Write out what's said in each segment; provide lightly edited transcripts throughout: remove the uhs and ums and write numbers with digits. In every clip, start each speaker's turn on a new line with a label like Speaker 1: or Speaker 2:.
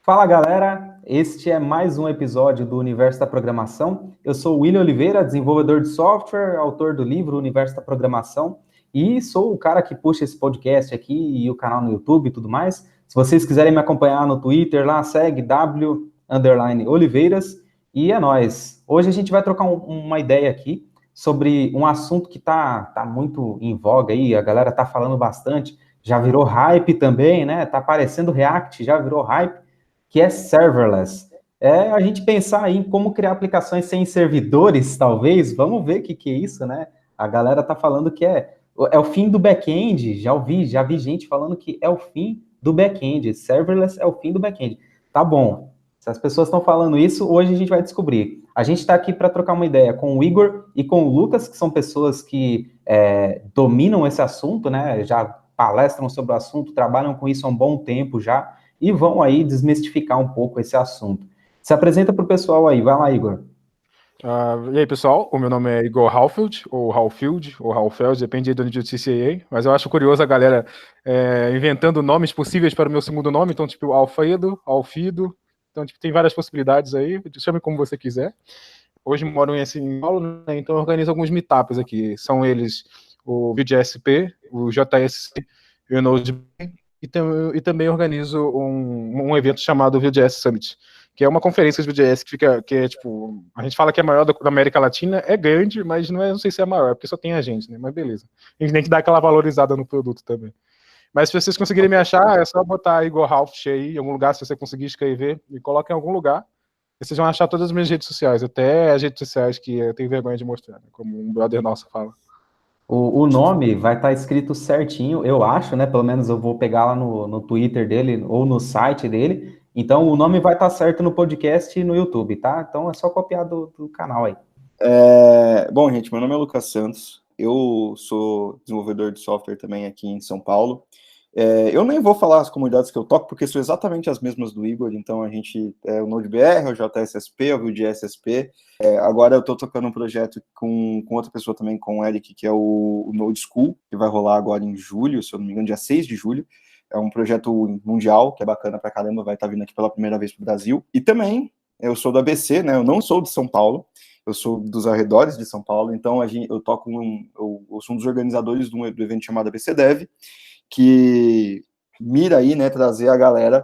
Speaker 1: Fala galera, este é mais um episódio do Universo da Programação. Eu sou o William Oliveira, desenvolvedor de software, autor do livro Universo da Programação e sou o cara que puxa esse podcast aqui e o canal no YouTube e tudo mais. Se vocês quiserem me acompanhar no Twitter, lá segue W_Oliveiras e é nóis. Hoje a gente vai trocar uma ideia aqui sobre um assunto que tá muito em voga aí, a galera tá falando bastante, já virou hype também, né? Tá aparecendo React, já virou hype, que é serverless. É a gente pensar aí em como criar aplicações sem servidores, talvez. Vamos ver o que é isso, né? A galera tá falando que é o fim do back-end. Já vi gente falando que é o fim do back-end. Serverless é o fim do back-end. Tá bom. Se as pessoas estão falando isso, hoje a gente vai descobrir. A gente está aqui para trocar uma ideia com o Igor e com o Lucas, que são pessoas que dominam esse assunto, né? Já palestram sobre o assunto, trabalham com isso há um bom tempo já e vão aí desmistificar um pouco esse assunto. Se apresenta para o pessoal aí, vai lá, Igor.
Speaker 2: E aí, pessoal, o meu nome é Igor Halfield, ou Halfeld, depende de onde eu CCA, mas eu acho curioso a galera inventando nomes possíveis para o meu segundo nome, então, tipo, Alfredo, Alfido, então, tipo, tem várias possibilidades aí, chame como você quiser. Hoje moro em São Paulo, né, então eu organizo alguns meetups aqui, são eles o ViewJSP, o JSC e o Node, e também organizo um evento chamado Vue.js Summit, que é uma conferência de Vue.js que é tipo, a gente fala que é a maior da América Latina, é grande, mas não sei se é a maior, porque só tem a gente, né, mas beleza. A gente tem que dar aquela valorizada no produto também. Mas se vocês conseguirem me achar, é só botar Igor Halft aí em algum lugar, se você conseguir escrever, e coloca em algum lugar, e vocês vão achar todas as minhas redes sociais, até as redes sociais que eu tenho vergonha de mostrar, né, como um brother nosso fala.
Speaker 1: O nome vai estar escrito certinho, eu acho, né? Pelo menos eu vou pegar lá no Twitter dele ou no site dele. Então o nome vai estar certo no podcast e no YouTube, tá? Então é só copiar do canal aí.
Speaker 3: Bom, gente, meu nome é Lucas Santos, eu sou desenvolvedor de software também aqui em São Paulo. Eu nem vou falar as comunidades que eu toco, porque são exatamente as mesmas do Igor, então a gente é o NodeBR, o JSSP, o Vue.js_SP. Agora eu estou tocando um projeto com outra pessoa também, com o Eric, que é o Node School, que vai rolar agora em julho, se eu não me engano, dia 6 de julho. É um projeto mundial, que é bacana pra caramba, vai estar vindo aqui pela primeira vez pro Brasil. E também, eu sou do ABC, né, eu não sou de São Paulo, eu sou dos arredores de São Paulo, então eu sou um dos organizadores do evento chamado ABC Dev, que mira aí, né, trazer a galera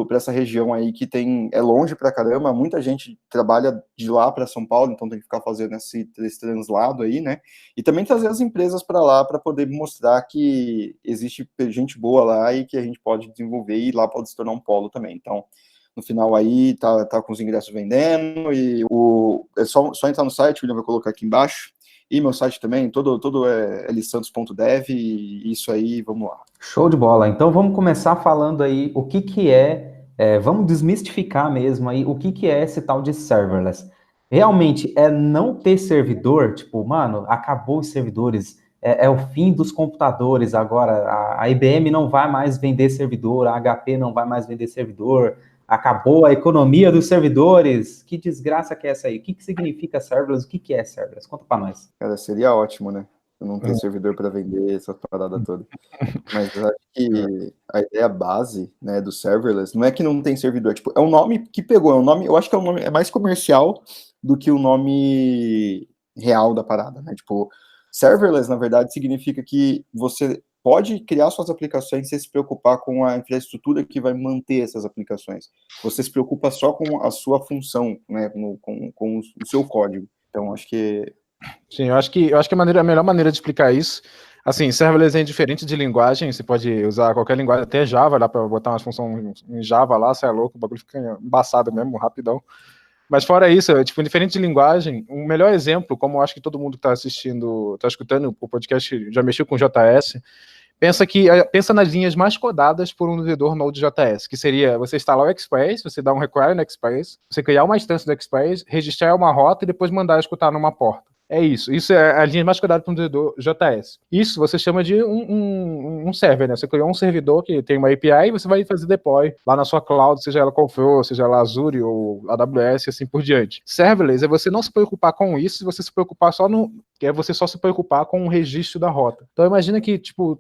Speaker 3: para essa região aí que é longe pra caramba, muita gente trabalha de lá para São Paulo, então tem que ficar fazendo esse translado aí, né, e também trazer as empresas para lá para poder mostrar que existe gente boa lá e que a gente pode desenvolver e lá pode se tornar um polo também. Então, no final aí, tá com os ingressos vendendo, e é só entrar no site, o William vai colocar aqui embaixo, e meu site também, todo é lsantos.dev, e isso aí, vamos lá.
Speaker 1: Show de bola. Então vamos começar falando aí o que vamos desmistificar mesmo aí o que é esse tal de serverless. Realmente é não ter servidor, tipo, mano, acabou os servidores, é o fim dos computadores agora, a IBM não vai mais vender servidor, a HP não vai mais vender servidor, acabou a economia dos servidores, que desgraça que é essa aí? O que significa serverless? O que é serverless? Conta pra nós.
Speaker 3: Cara, seria ótimo, né? Eu não ter servidor para vender essa parada toda. Mas eu acho que a ideia base, né, do serverless não é que não tem servidor, tipo, é um nome que pegou, é um nome, eu acho que é um nome mais comercial do que o nome real da parada, né? Tipo, serverless, na verdade, significa que você pode criar suas aplicações sem se preocupar com a infraestrutura que vai manter essas aplicações. Você se preocupa só com a sua função, né, com o seu código. Então, acho que
Speaker 2: Sim, eu acho que a melhor maneira de explicar isso, assim, serverless é diferente de linguagem, você pode usar qualquer linguagem, até Java, dá para botar uma função em Java lá, você é louco, o bagulho fica embaçado mesmo, rapidão. Mas fora isso, tipo, diferente de linguagem, o melhor exemplo, como eu acho que todo mundo que está assistindo, está escutando o podcast, já mexeu com JS, pensa nas linhas mais codadas por um desenvolvedor Node.js, que seria você instalar o Express, você dar um require no Express, você criar uma instância do Express, registrar uma rota e depois mandar escutar numa porta. É isso. Isso é a linha mais cuidada para um desenvolvedor JS. Isso você chama de um server, né? Você criou um servidor que tem uma API e você vai fazer deploy lá na sua cloud, seja ela qual for, seja ela Azure ou AWS, assim por diante. Serverless é você não se preocupar com isso, você se preocupar só no... que é você só se preocupar com o registro da rota. Então imagina que, tipo,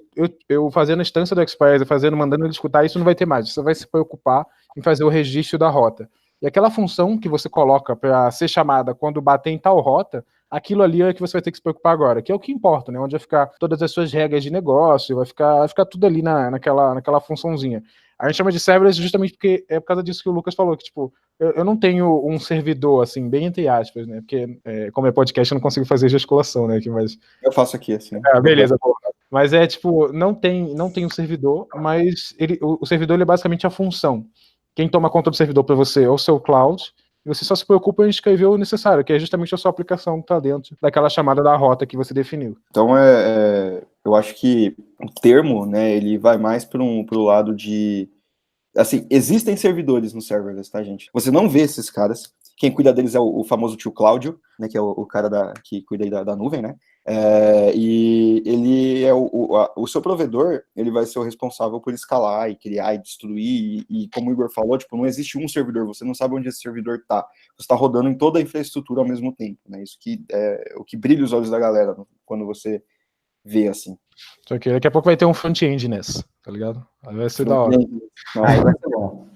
Speaker 2: eu fazendo a instância do Express, mandando ele escutar, isso não vai ter mais. Você vai se preocupar em fazer o registro da rota. E aquela função que você coloca para ser chamada quando bater em tal rota, aquilo ali é que você vai ter que se preocupar agora, que é o que importa, né? Onde vai ficar todas as suas regras de negócio, vai ficar tudo ali naquela funçãozinha. A gente chama de serverless justamente porque é por causa disso que o Lucas falou, que, tipo, eu não tenho um servidor, assim, bem entre aspas, né? Porque, como é podcast, eu não consigo fazer gesticulação, né? Mas...
Speaker 3: Eu faço aqui, assim.
Speaker 2: beleza, pô. Mas tipo, não tem um servidor, mas o servidor ele é basicamente a função. Quem toma conta do servidor para você é o seu cloud, e você só se preocupa em escrever o necessário, que é justamente a sua aplicação que está dentro daquela chamada da rota que você definiu.
Speaker 3: Então, eu acho que o termo, né, ele vai mais para o lado de... Assim, existem servidores no serverless, tá, gente? Você não vê esses caras. Quem cuida deles é o famoso tio Cláudio, né, que é o cara que cuida aí da nuvem, né? E ele é o seu provedor, ele vai ser o responsável por escalar e criar e destruir, e como o Igor falou, tipo, não existe um servidor, você não sabe onde esse servidor tá, você está rodando em toda a infraestrutura ao mesmo tempo, né? Isso que é o que brilha os olhos da galera quando você vê assim.
Speaker 2: Só que daqui a pouco vai ter um front-end nessa, tá ligado? Aí vai ser da hora.
Speaker 1: Aí vai ser bom.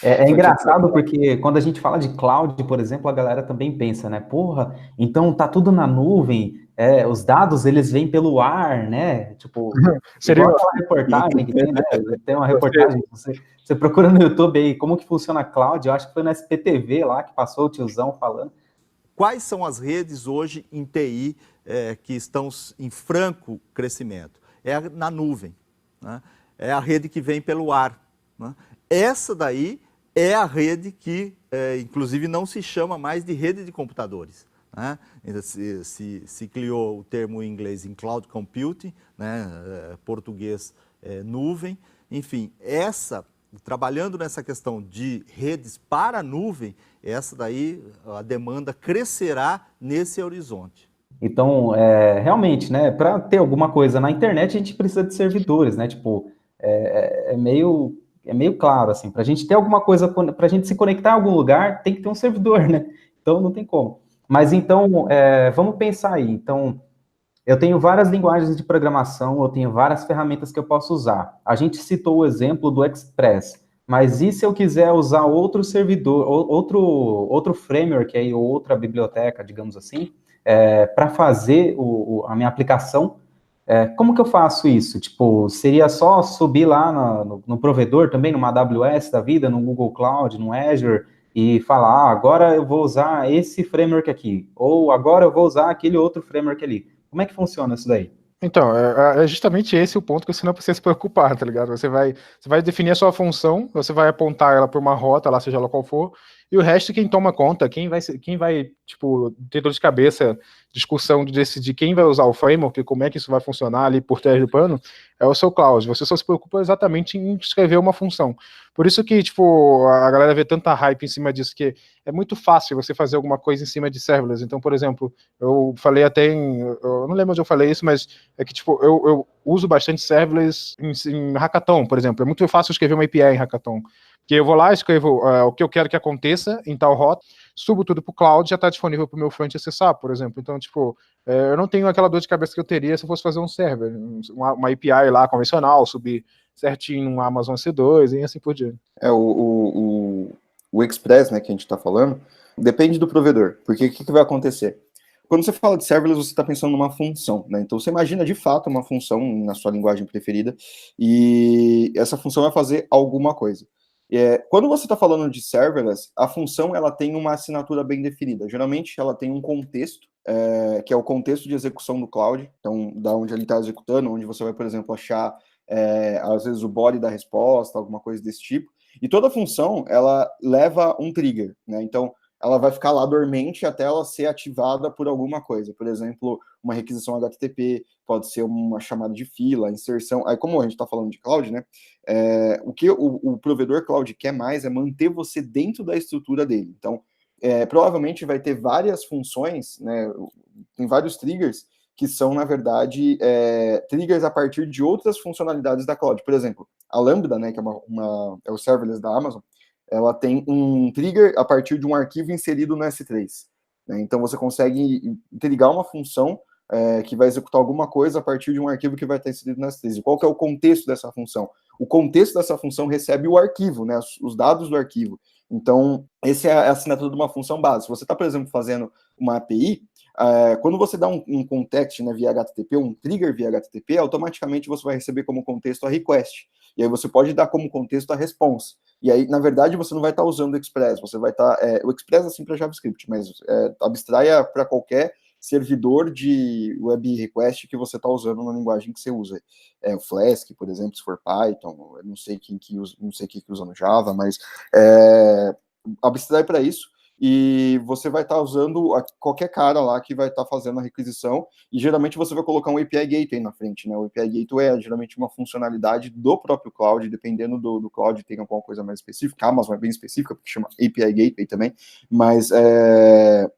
Speaker 1: É engraçado porque quando a gente fala de cloud, por exemplo, a galera também pensa, né? Porra, então tá tudo na nuvem, os dados eles vêm pelo ar, né? Tipo,
Speaker 2: seria
Speaker 1: igual aquela reportagem que tem, né? Tem uma reportagem, você procura no YouTube aí como que funciona a cloud, eu acho que foi no SPTV lá que passou o tiozão falando.
Speaker 4: Quais são as redes hoje em TI que estão em franco crescimento? É na nuvem, né? É a rede que vem pelo ar, né? Essa daí é a rede que, inclusive, não se chama mais de rede de computadores, né? Se criou o termo em inglês em cloud computing, né? Português nuvem, enfim, trabalhando nessa questão de redes para a nuvem, essa daí a demanda crescerá nesse horizonte.
Speaker 1: Então, realmente, né, para ter alguma coisa na internet, a gente precisa de servidores, né? Tipo, é meio claro, assim, para a gente ter alguma coisa, para a gente se conectar em algum lugar, tem que ter um servidor, né? Então, não tem como. Mas, então, vamos pensar aí. Então, eu tenho várias linguagens de programação, eu tenho várias ferramentas que eu posso usar. A gente citou o exemplo do Express, mas e se eu quiser usar outro servidor, outro framework aí, ou outra biblioteca, digamos assim, para fazer a minha aplicação? Como que eu faço isso? Tipo, seria só subir lá no provedor também, numa AWS da vida, no Google Cloud, no Azure, e falar, agora eu vou usar esse framework aqui, ou agora eu vou usar aquele outro framework ali. Como é que funciona isso daí?
Speaker 2: Então, é justamente esse o ponto que você não precisa se preocupar, tá ligado? Você vai definir a sua função, você vai apontar ela para uma rota, lá seja ela qual for, e o resto quem toma conta, quem vai tipo, ter dor de cabeça, discussão de decidir quem vai usar o framework, como é que isso vai funcionar ali por trás do pano, é o seu cloud. Você só se preocupa exatamente em escrever uma função. Por isso que, tipo, a galera vê tanta hype em cima disso, que é muito fácil você fazer alguma coisa em cima de serverless. Então, por exemplo, eu falei até eu não lembro onde eu falei isso, mas é que, tipo, eu uso bastante serverless em Hackathon, por exemplo. É muito fácil escrever uma API em Hackathon. Porque eu vou lá, escrevo o que eu quero que aconteça em tal rota, subo tudo para o cloud, já está disponível para o meu front acessar, por exemplo. Então, tipo, eu não tenho aquela dor de cabeça que eu teria se eu fosse fazer um server, uma API lá convencional, subir certinho no Amazon C2 e assim por diante.
Speaker 3: O Express, né, que a gente está falando, depende do provedor, porque o que vai acontecer? Quando você fala de serverless, você está pensando numa função, né? Então você imagina de fato uma função na sua linguagem preferida, e essa função vai fazer alguma coisa. Quando você está falando de serverless, a função ela tem uma assinatura bem definida. Geralmente ela tem um contexto, que é o contexto de execução do cloud, então da onde ele está executando, onde você vai, por exemplo, achar às vezes o body da resposta, alguma coisa desse tipo. E toda função ela leva um trigger, né? Então ela vai ficar lá dormente até ela ser ativada por alguma coisa. Por exemplo, uma requisição HTTP, pode ser uma chamada de fila, inserção. Aí, como a gente está falando de cloud, né? O que o provedor cloud quer mais é manter você dentro da estrutura dele. Então, provavelmente vai ter várias funções, né? tem vários triggers que são, na verdade, triggers a partir de outras funcionalidades da cloud. Por exemplo, a Lambda, né, que é é o serverless da Amazon, ela tem um trigger a partir de um arquivo inserido no S3. Né? Então, você consegue interligar uma função que vai executar alguma coisa a partir de um arquivo que vai estar inserido no S3. E qual que é o contexto dessa função? O contexto dessa função recebe o arquivo, né, os dados do arquivo. Então, essa é a assinatura de uma função base. Se você está, por exemplo, fazendo uma API, quando você dá um context, né, via HTTP, um trigger via HTTP, automaticamente você vai receber como contexto a request. E aí você pode dar como contexto a response. E aí, na verdade, você não vai estar usando o Express, você vai estar... o Express é assim para JavaScript, mas abstraia para qualquer servidor de web request que você está usando na linguagem que você usa. O Flask, por exemplo, se for Python, eu não sei quem que usa, não sei quem que usa no Java, mas abstrai para isso, e você vai estar usando qualquer cara lá que vai estar fazendo a requisição, e geralmente você vai colocar um API Gateway na frente, né? O API Gateway é geralmente uma funcionalidade do próprio cloud, dependendo do cloud, tem alguma coisa mais específica. A Amazon é bem específica, porque chama API Gateway também, mas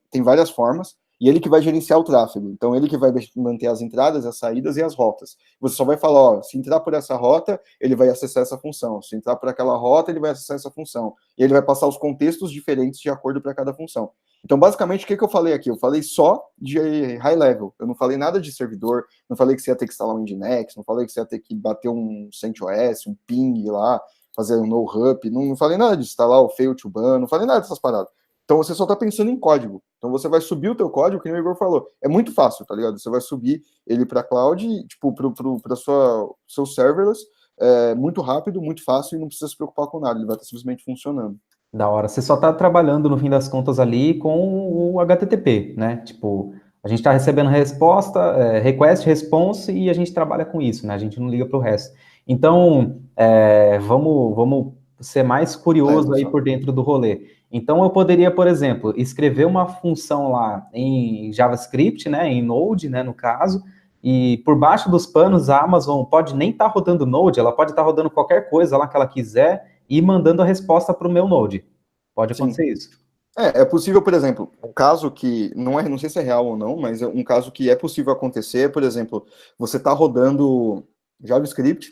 Speaker 3: tem várias formas, e ele que vai gerenciar o tráfego. Então, ele que vai manter as entradas, as saídas e as rotas. Você só vai falar, ó, se entrar por essa rota, ele vai acessar essa função. Se entrar por aquela rota, ele vai acessar essa função. E ele vai passar os contextos diferentes de acordo para cada função. Então, basicamente, o que eu falei aqui? Eu falei só de high level. Eu não falei nada de servidor, não falei que você ia ter que instalar um Nginx, não falei que você ia ter que bater um CentOS, um ping lá, fazer um no-hub, não falei nada de instalar o fail to ban, não falei nada dessas paradas. Então, você só está pensando em código. Então, você vai subir o teu código, que o Igor falou. É muito fácil, tá ligado? Você vai subir ele para a cloud, tipo, para seu serverless, muito rápido, muito fácil, e não precisa se preocupar com nada. Ele vai estar simplesmente funcionando.
Speaker 1: Da hora. Você só está trabalhando, no fim das contas, ali com o HTTP, né? Tipo, a gente está recebendo resposta, request, response, e a gente trabalha com isso, né? A gente não liga para o resto. Então, vamos ser mais curioso aí por dentro do rolê. Então, eu poderia, por exemplo, escrever uma função lá em JavaScript, né, em Node, né, no caso, e por baixo dos panos a Amazon pode nem estar rodando Node, ela pode estar rodando qualquer coisa lá que ela quiser e mandando a resposta para o meu Node. Pode acontecer isso.
Speaker 3: É possível, por exemplo, um caso que não sei se é real ou não, mas um caso que é possível acontecer, por exemplo, você está rodando JavaScript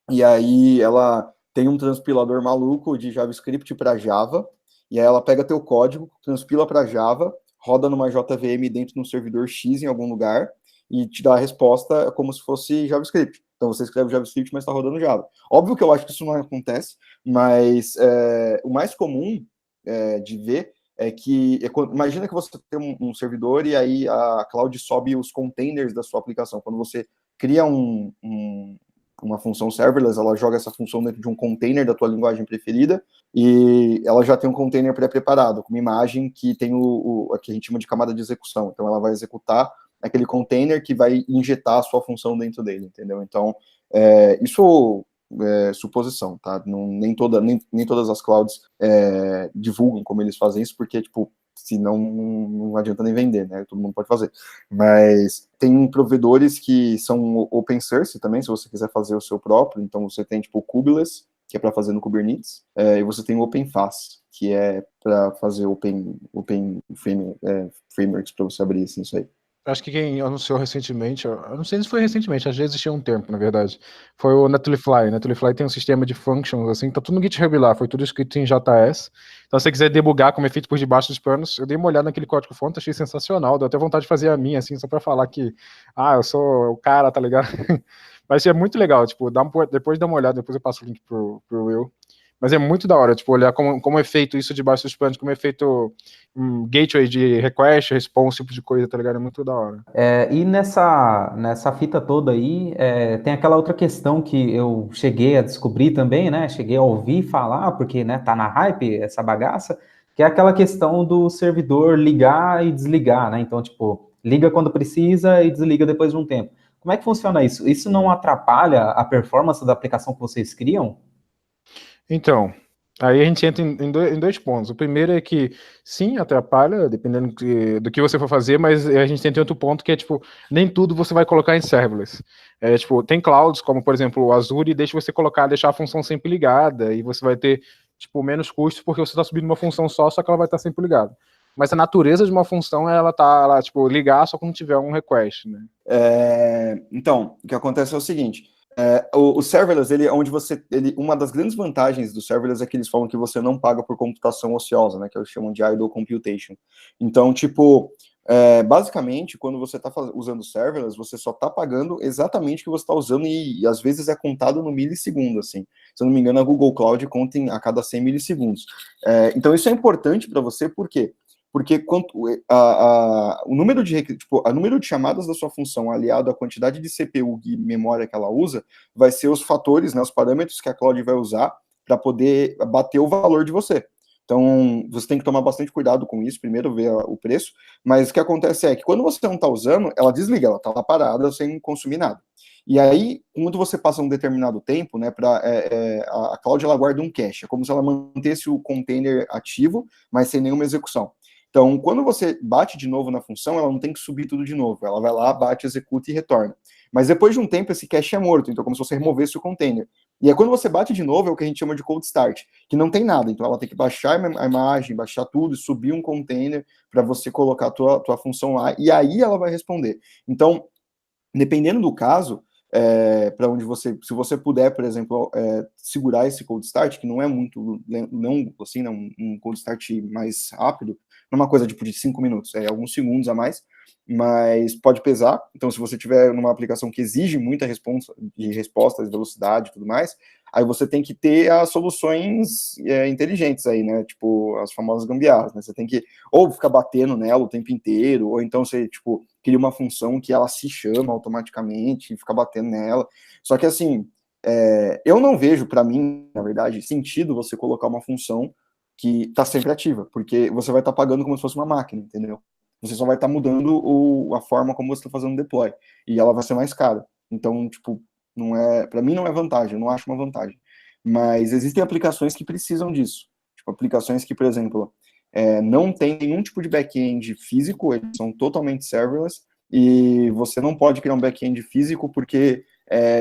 Speaker 3: e aí ela tem um transpilador maluco de JavaScript para Java, e aí ela pega teu código, transpila para Java, roda numa JVM dentro de um servidor X em algum lugar, e te dá a resposta como se fosse JavaScript. Então você escreve JavaScript, mas está rodando Java. Óbvio que eu acho que isso não acontece, mas o mais comum de ver é que, imagina que você tem um servidor e aí a cloud sobe os containers da sua aplicação. Quando você cria uma função serverless, ela joga essa função dentro de um container da tua linguagem preferida, e ela já tem um container pré-preparado, com uma imagem que tem o que a gente chama de camada de execução. Então, ela vai executar aquele container que vai injetar a sua função dentro dele, entendeu? Então, isso é suposição, tá? Nem todas as clouds divulgam como eles fazem isso, porque, tipo, senão não adianta nem vender, né? Todo mundo pode fazer. Mas tem provedores que são open source também, se você quiser fazer o seu próprio. Então, você tem, tipo, o Kubeless, que é para fazer no Kubernetes, e você tem o OpenFaaS, que é para fazer open frameworks para você abrir assim, isso aí.
Speaker 2: Acho que quem anunciou recentemente, eu não sei se foi recentemente, já existia um tempo, na verdade, foi o Netlify. Netlify tem um sistema de functions, assim, tá tudo no GitHub lá, foi tudo escrito em JS. Então, se você quiser debugar como é feito por debaixo dos panos, eu dei uma olhada naquele código-fonte, achei sensacional, deu até vontade de fazer a minha, assim, só pra falar que, eu sou o cara, tá ligado? Mas é muito legal, tipo, depois dá uma olhada, depois eu passo o link pro Will. Mas é muito da hora, tipo, olhar como é feito isso debaixo dos panos, como é feito gateway de request, response, tipo de coisa, tá ligado? É muito da hora.
Speaker 1: E nessa fita toda aí, tem aquela outra questão que eu cheguei a descobrir também, né? Cheguei a ouvir falar, porque, né, tá na hype essa bagaça, que é aquela questão do servidor ligar e desligar, né? Então, tipo, liga quando precisa e desliga depois de um tempo. Como é que funciona isso? Isso não atrapalha a performance da aplicação que vocês criam?
Speaker 2: Então, aí a gente entra em dois pontos. O primeiro é que, sim, atrapalha, dependendo do que você for fazer, mas a gente tem outro ponto que é, tipo, nem tudo você vai colocar em serverless. Tipo, tem clouds, como, por exemplo, o Azure, deixa a função sempre ligada, e você vai ter, tipo, menos custo porque você está subindo uma função só que ela vai estar sempre ligada. mas a natureza de uma função, ela tipo, ligar só quando tiver um request, né?
Speaker 3: Então, o que acontece é o seguinte, o serverless, uma das grandes vantagens do serverless é que eles falam que você não paga por computação ociosa, né, que eles chamam de idle computation. Então, tipo, basicamente, quando você está usando serverless, você só está pagando exatamente o que você está usando e às vezes é contado no milissegundo, assim. Se eu não me engano, a Google Cloud conta a cada 100 milissegundos. Então, isso é importante para você, por quê? Porque o número de chamadas da sua função aliado à quantidade de CPU e memória que ela usa, vai ser os fatores, né, os parâmetros que a Cloud vai usar para poder bater o valor de você. Então, você tem que tomar bastante cuidado com isso, primeiro ver o preço, mas o que acontece é que quando você não está usando, ela desliga, ela está lá parada sem consumir nada. E aí, quando você passa um determinado tempo, né, a Cloud ela guarda um cache, é como se ela mantesse o container ativo, mas sem nenhuma execução. Então, quando você bate de novo na função, ela não tem que subir tudo de novo. Ela vai lá, bate, executa e retorna. Mas depois de um tempo, esse cache é morto. Então, é como se você removesse o container. E aí, quando você bate de novo, é o que a gente chama de cold start, que não tem nada. Então, ela tem que baixar a imagem, baixar tudo, subir um container para você colocar a tua função lá. E aí, ela vai responder. Então, dependendo do caso, para onde se você puder, por exemplo, segurar esse cold start, que não é muito longo, assim, né, um cold start mais rápido, não é uma coisa tipo de 5 minutos, é alguns segundos a mais, mas pode pesar. Então, se você tiver numa aplicação que exige muita resposta, velocidade e tudo mais, aí você tem que ter as soluções inteligentes aí, né? Tipo, as famosas gambiarras, né? Você tem que ou ficar batendo nela o tempo inteiro, ou então você, tipo, cria uma função que ela se chama automaticamente e fica batendo nela. Só que, assim, eu não vejo, para mim, na verdade, sentido você colocar uma função que está sempre ativa, porque você vai estar pagando como se fosse uma máquina, entendeu? Você só vai estar mudando a forma como você está fazendo o deploy, e ela vai ser mais cara. Então, tipo, para mim não é vantagem, eu não acho uma vantagem. Mas existem aplicações que precisam disso. Tipo, aplicações que, por exemplo, não tem nenhum tipo de back-end físico, eles são totalmente serverless, e você não pode criar um back-end físico porque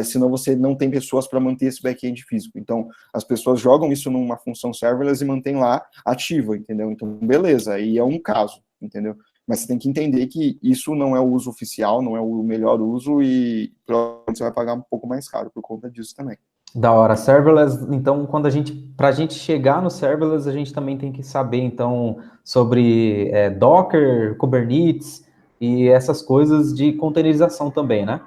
Speaker 3: senão você não tem pessoas para manter esse back-end físico. Então, as pessoas jogam isso numa função serverless e mantêm lá ativa, entendeu? Então, beleza, aí é um caso, entendeu? Mas você tem que entender que isso não é o uso oficial, não é o melhor uso e provavelmente você vai pagar um pouco mais caro por conta disso também.
Speaker 1: Da hora. Serverless, então, pra gente chegar no serverless, a gente também tem que saber, então, sobre Docker, Kubernetes e essas coisas de containerização também, né?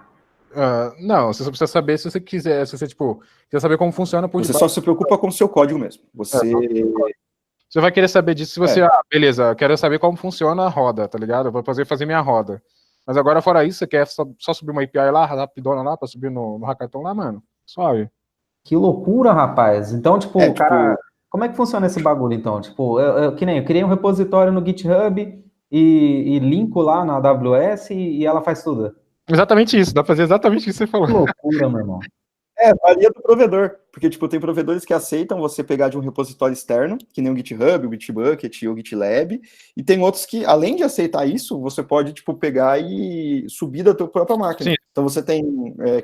Speaker 2: Não, você só precisa saber se você quiser, se você, tipo, quiser saber como funciona por
Speaker 3: Você só se preocupa com o seu código mesmo. Você
Speaker 2: vai querer saber disso se você, beleza, quero saber como funciona a roda, tá ligado? Eu vou fazer minha roda. Mas agora, fora isso, você quer só subir uma API lá, rapidona lá, pra subir no hackathon lá, mano? Suave.
Speaker 1: Que loucura, rapaz. Então, tipo, cara, como é que funciona esse bagulho, então? Tipo, eu criei um repositório no GitHub e linko lá na AWS e ela faz tudo.
Speaker 2: Exatamente isso, dá pra fazer exatamente isso que você falou.
Speaker 1: Que loucura, meu irmão.
Speaker 3: Varia do provedor, porque, tipo, tem provedores que aceitam você pegar de um repositório externo, que nem o GitHub, o Bitbucket ou o GitLab, e tem outros que, além de aceitar isso, você pode, tipo, pegar e subir da tua própria máquina. Sim. Então, você tem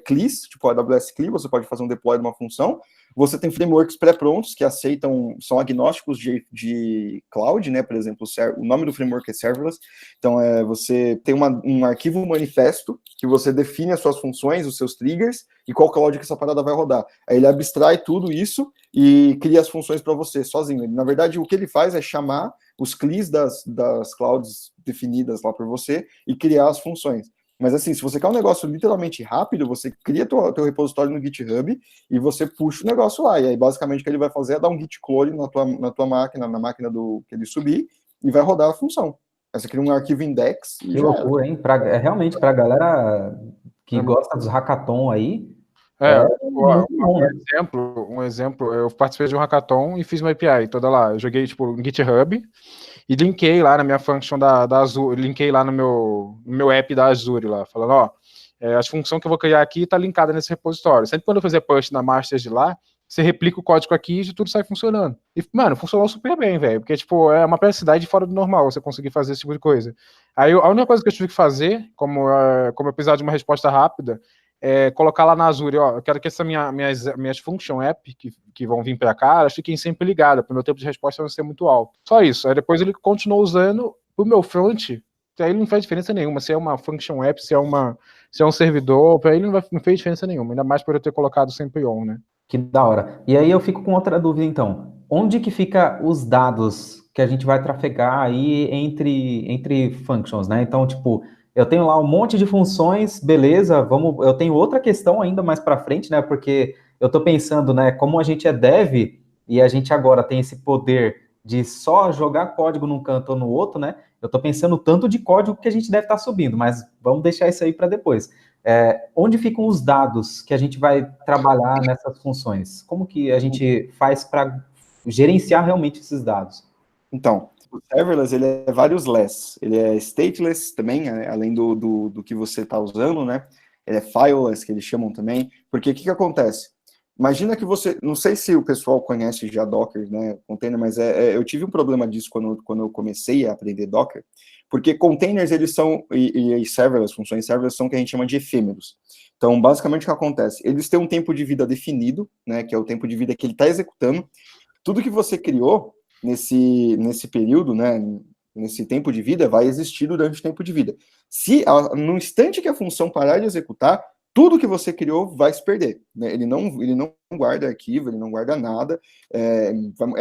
Speaker 3: CLIs, tipo, a AWS CLI, você pode fazer um deploy de uma função, você tem frameworks pré-prontos que aceitam, são agnósticos de cloud, né, por exemplo, o nome do framework é serverless, então você tem um arquivo manifesto que você define as suas funções, os seus triggers, e qual cloud que essa parada vai rodar. Aí ele abstrai tudo isso e cria as funções para você, sozinho. Na verdade, o que ele faz é chamar os CLIs das clouds definidas lá por você e criar as funções. Mas assim, se você quer um negócio literalmente rápido, você cria teu repositório no GitHub e você puxa o negócio lá. E aí, basicamente, o que ele vai fazer é dar um git clone na tua máquina, na máquina que ele subir, e vai rodar a função. Aí você cria um arquivo index e
Speaker 1: que loucura, hein? Realmente, pra galera que gosta dos hackathon aí,
Speaker 2: um exemplo, eu participei de um hackathon e fiz uma API toda lá. Eu joguei, tipo, no GitHub e linkei lá na minha function da Azure, linkei lá no meu app da Azure lá, falando, ó, a função que eu vou criar aqui tá linkada nesse repositório. Sempre quando eu fizer push na master de lá, você replica o código aqui e tudo sai funcionando. E, mano, funcionou super bem, velho, porque, tipo, é uma praticidade fora do normal você conseguir fazer esse tipo de coisa. Aí, a única coisa que eu tive que fazer, como eu precisava de uma resposta rápida, colocar lá na Azure, ó, eu quero que minhas function app que vão vir para cá, elas fiquem sempre ligadas, para o meu tempo de resposta não ser muito alto. Só isso. Aí depois ele continuou usando o meu front, que aí não faz diferença nenhuma, se é uma function app, se é um servidor, para ele não fez diferença nenhuma, ainda mais por eu ter colocado sempre on, né?
Speaker 1: Que da hora. E aí eu fico com outra dúvida, então. Onde que fica os dados que a gente vai trafegar aí entre functions, né? Então, tipo, eu tenho lá um monte de funções, beleza, eu tenho outra questão ainda mais para frente, né? Porque eu tô pensando, né, como a gente é dev e a gente agora tem esse poder de só jogar código num canto ou no outro, né? Eu tô pensando tanto de código que a gente deve estar subindo, mas vamos deixar isso aí para depois. Onde ficam os dados que a gente vai trabalhar nessas funções? Como que a gente faz para gerenciar realmente esses dados?
Speaker 3: Então, o serverless, ele é vários less. Ele é stateless também, além do que você está usando, né? Ele é fileless, que eles chamam também. Porque o que acontece? Imagina que você... Não sei se o pessoal conhece já Docker, né? Container, mas eu tive um problema disso quando eu comecei a aprender Docker. Porque containers, eles são... E serverless, funções serverless, são o que a gente chama de efêmeros. Então, basicamente, o que acontece? Eles têm um tempo de vida definido, né? Que é o tempo de vida que ele está executando. Tudo que você criou nesse período, né, nesse tempo de vida, vai existir durante o tempo de vida. No instante que a função parar de executar, tudo que você criou vai se perder, né? Ele não guarda arquivo, ele não guarda nada, é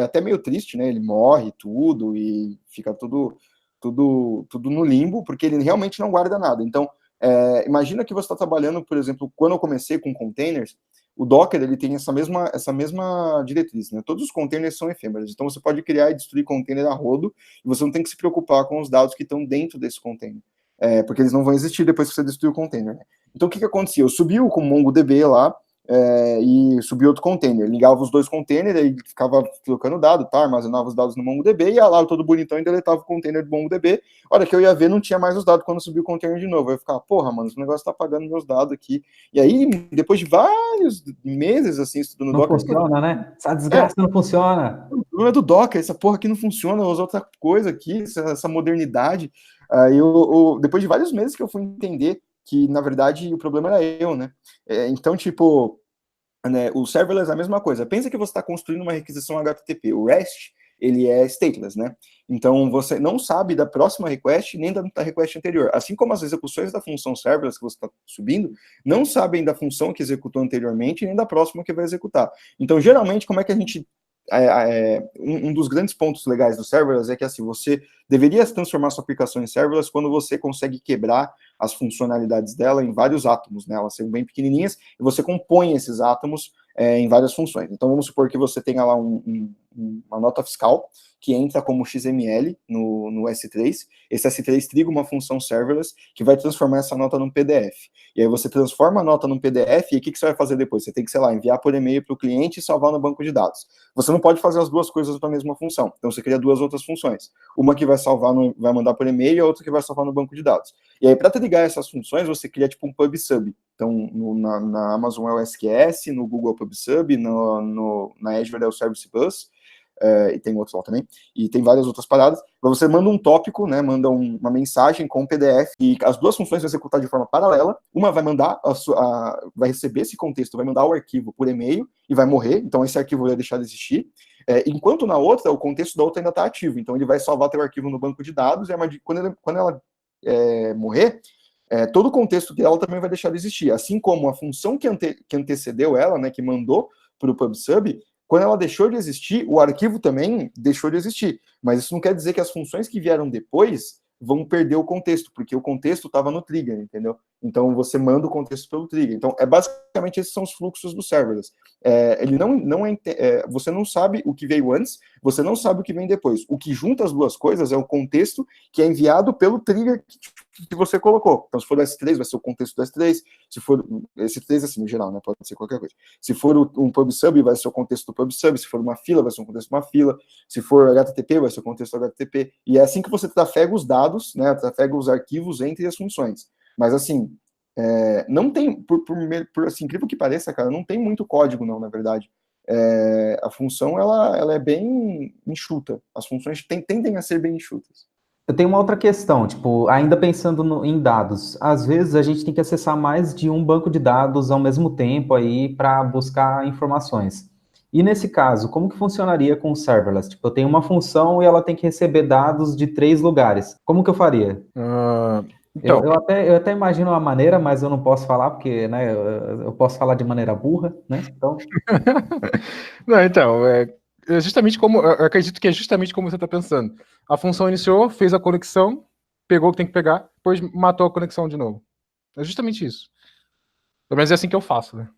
Speaker 3: até meio triste, né? Ele morre tudo e fica tudo no limbo, porque ele realmente não guarda nada. Então, imagina que você está trabalhando, por exemplo, quando eu comecei com containers, o Docker, ele tem essa mesma diretriz, né? Todos os containers são efêmeros, então você pode criar e destruir container a rodo, e você não tem que se preocupar com os dados que estão dentro desse container, porque eles não vão existir depois que você destruir o container, né? Então, o que acontecia? Eu subi com o MongoDB lá, e subi outro container, ligava os dois containers, aí ficava trocando dado, tá? Armazenava os dados no MongoDB, ia lá todo bonitão e deletava o container do MongoDB. A hora que eu ia ver, não tinha mais os dados quando subi o container de novo. Eu ficava, porra, mano, esse negócio tá pagando meus dados aqui. E aí, depois de vários meses, assim, estudando
Speaker 1: Não
Speaker 3: Docker...
Speaker 1: funciona, né? Essa desgraça não funciona.
Speaker 3: O problema é do Docker, essa porra aqui não funciona, usa outra coisa aqui, essa modernidade. Aí, depois de vários meses que eu fui entender que, na verdade, o problema era eu, né? Então, tipo, né, o serverless é a mesma coisa. Pensa que você está construindo uma requisição HTTP. O REST, ele é stateless, né? Então, você não sabe da próxima request nem da request anterior. Assim como as execuções da função serverless que você está subindo, não sabem da função que executou anteriormente nem da próxima que vai executar. Então, geralmente, como é que a gente... um dos grandes pontos legais do serverless é que assim, você deveria transformar sua aplicação em serverless quando você consegue quebrar as funcionalidades dela em vários átomos, né? Elas são bem pequenininhas e você compõe esses átomos em várias funções. Então vamos supor que você tenha lá uma nota fiscal que entra como XML no S3. Esse S3 triga uma função serverless que vai transformar essa nota num PDF. E aí você transforma a nota num PDF e o que você vai fazer depois? Você tem que, sei lá, enviar por e-mail para o cliente e salvar no banco de dados. Você não pode fazer as duas coisas na mesma função. Então você cria duas outras funções. Uma que vai vai mandar por e-mail e a outra que vai salvar no banco de dados. E aí, para trigar essas funções, você cria tipo um PubSub. Então, na Amazon é o SQS, no Google é o PubSub, na Azure é o Service Bus, e tem outros lá também, e tem várias outras paradas. Você manda um tópico, né, manda uma mensagem com um PDF, e as duas funções vão executar de forma paralela. Uma vai mandar, vai receber esse contexto, vai mandar o arquivo por e-mail, e vai morrer, então esse arquivo vai deixar de existir. Enquanto na outra, o contexto da outra ainda está ativo, então ele vai salvar teu arquivo no banco de dados, e quando ela morrer, todo o contexto dela também vai deixar de existir, assim como a função que antecedeu ela, né, que mandou para o PubSub, quando ela deixou de existir, o arquivo também deixou de existir, mas isso não quer dizer que as funções que vieram depois vão perder o contexto, porque o contexto estava no trigger, entendeu? Então você manda o contexto pelo trigger. Então, basicamente esses são os fluxos do serverless. Ele você não sabe o que veio antes, você não sabe o que vem depois. O que junta as duas coisas é o contexto que é enviado pelo trigger que você colocou. Então, se for o S3, vai ser o contexto do S3. Se for S3, assim, no geral, né? Pode ser qualquer coisa. Se for um PubSub, vai ser o contexto do PubSub. Se for uma fila, vai ser o contexto de uma fila. Se for HTTP, vai ser o contexto do HTTP. E é assim que você trafega os dados, né? Trafega os arquivos entre as funções. Mas, assim, não tem, por assim, incrível que pareça, cara, não tem muito código, não, na verdade. A função, ela é bem enxuta. As funções tendem a ser bem enxutas.
Speaker 1: Eu tenho uma outra questão, tipo, ainda pensando em dados. Às vezes a gente tem que acessar mais de um banco de dados ao mesmo tempo aí para buscar informações. E nesse caso, como que funcionaria com o serverless? Tipo, eu tenho uma função e ela tem que receber dados de 3 lugares. Como que eu faria?
Speaker 2: Ah,
Speaker 1: Eu,
Speaker 2: então,
Speaker 1: eu até, eu até imagino uma maneira, mas eu não posso falar porque, né, eu posso falar de maneira burra, né? Então,
Speaker 2: não, então, é justamente como, eu acredito que é justamente como você está pensando. A função iniciou, fez a conexão, pegou o que tem que pegar, depois matou a conexão de novo. É justamente isso. Pelo menos é assim que eu faço, né?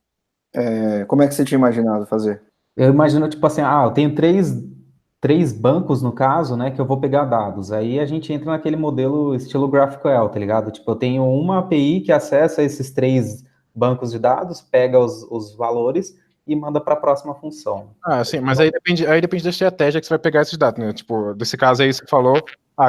Speaker 3: Como é que você tinha imaginado fazer?
Speaker 1: eu imagino, tipo assim, eu tenho três bancos, no caso, né, que eu vou pegar dados. Aí a gente entra naquele modelo estilo GraphQL, tá ligado? Tipo, eu tenho uma API que acessa esses 3 bancos de dados, pega os valores e manda para a próxima função.
Speaker 2: Ah, sim, mas aí depende da estratégia que você vai pegar esses dados, né? Tipo, desse caso aí você falou,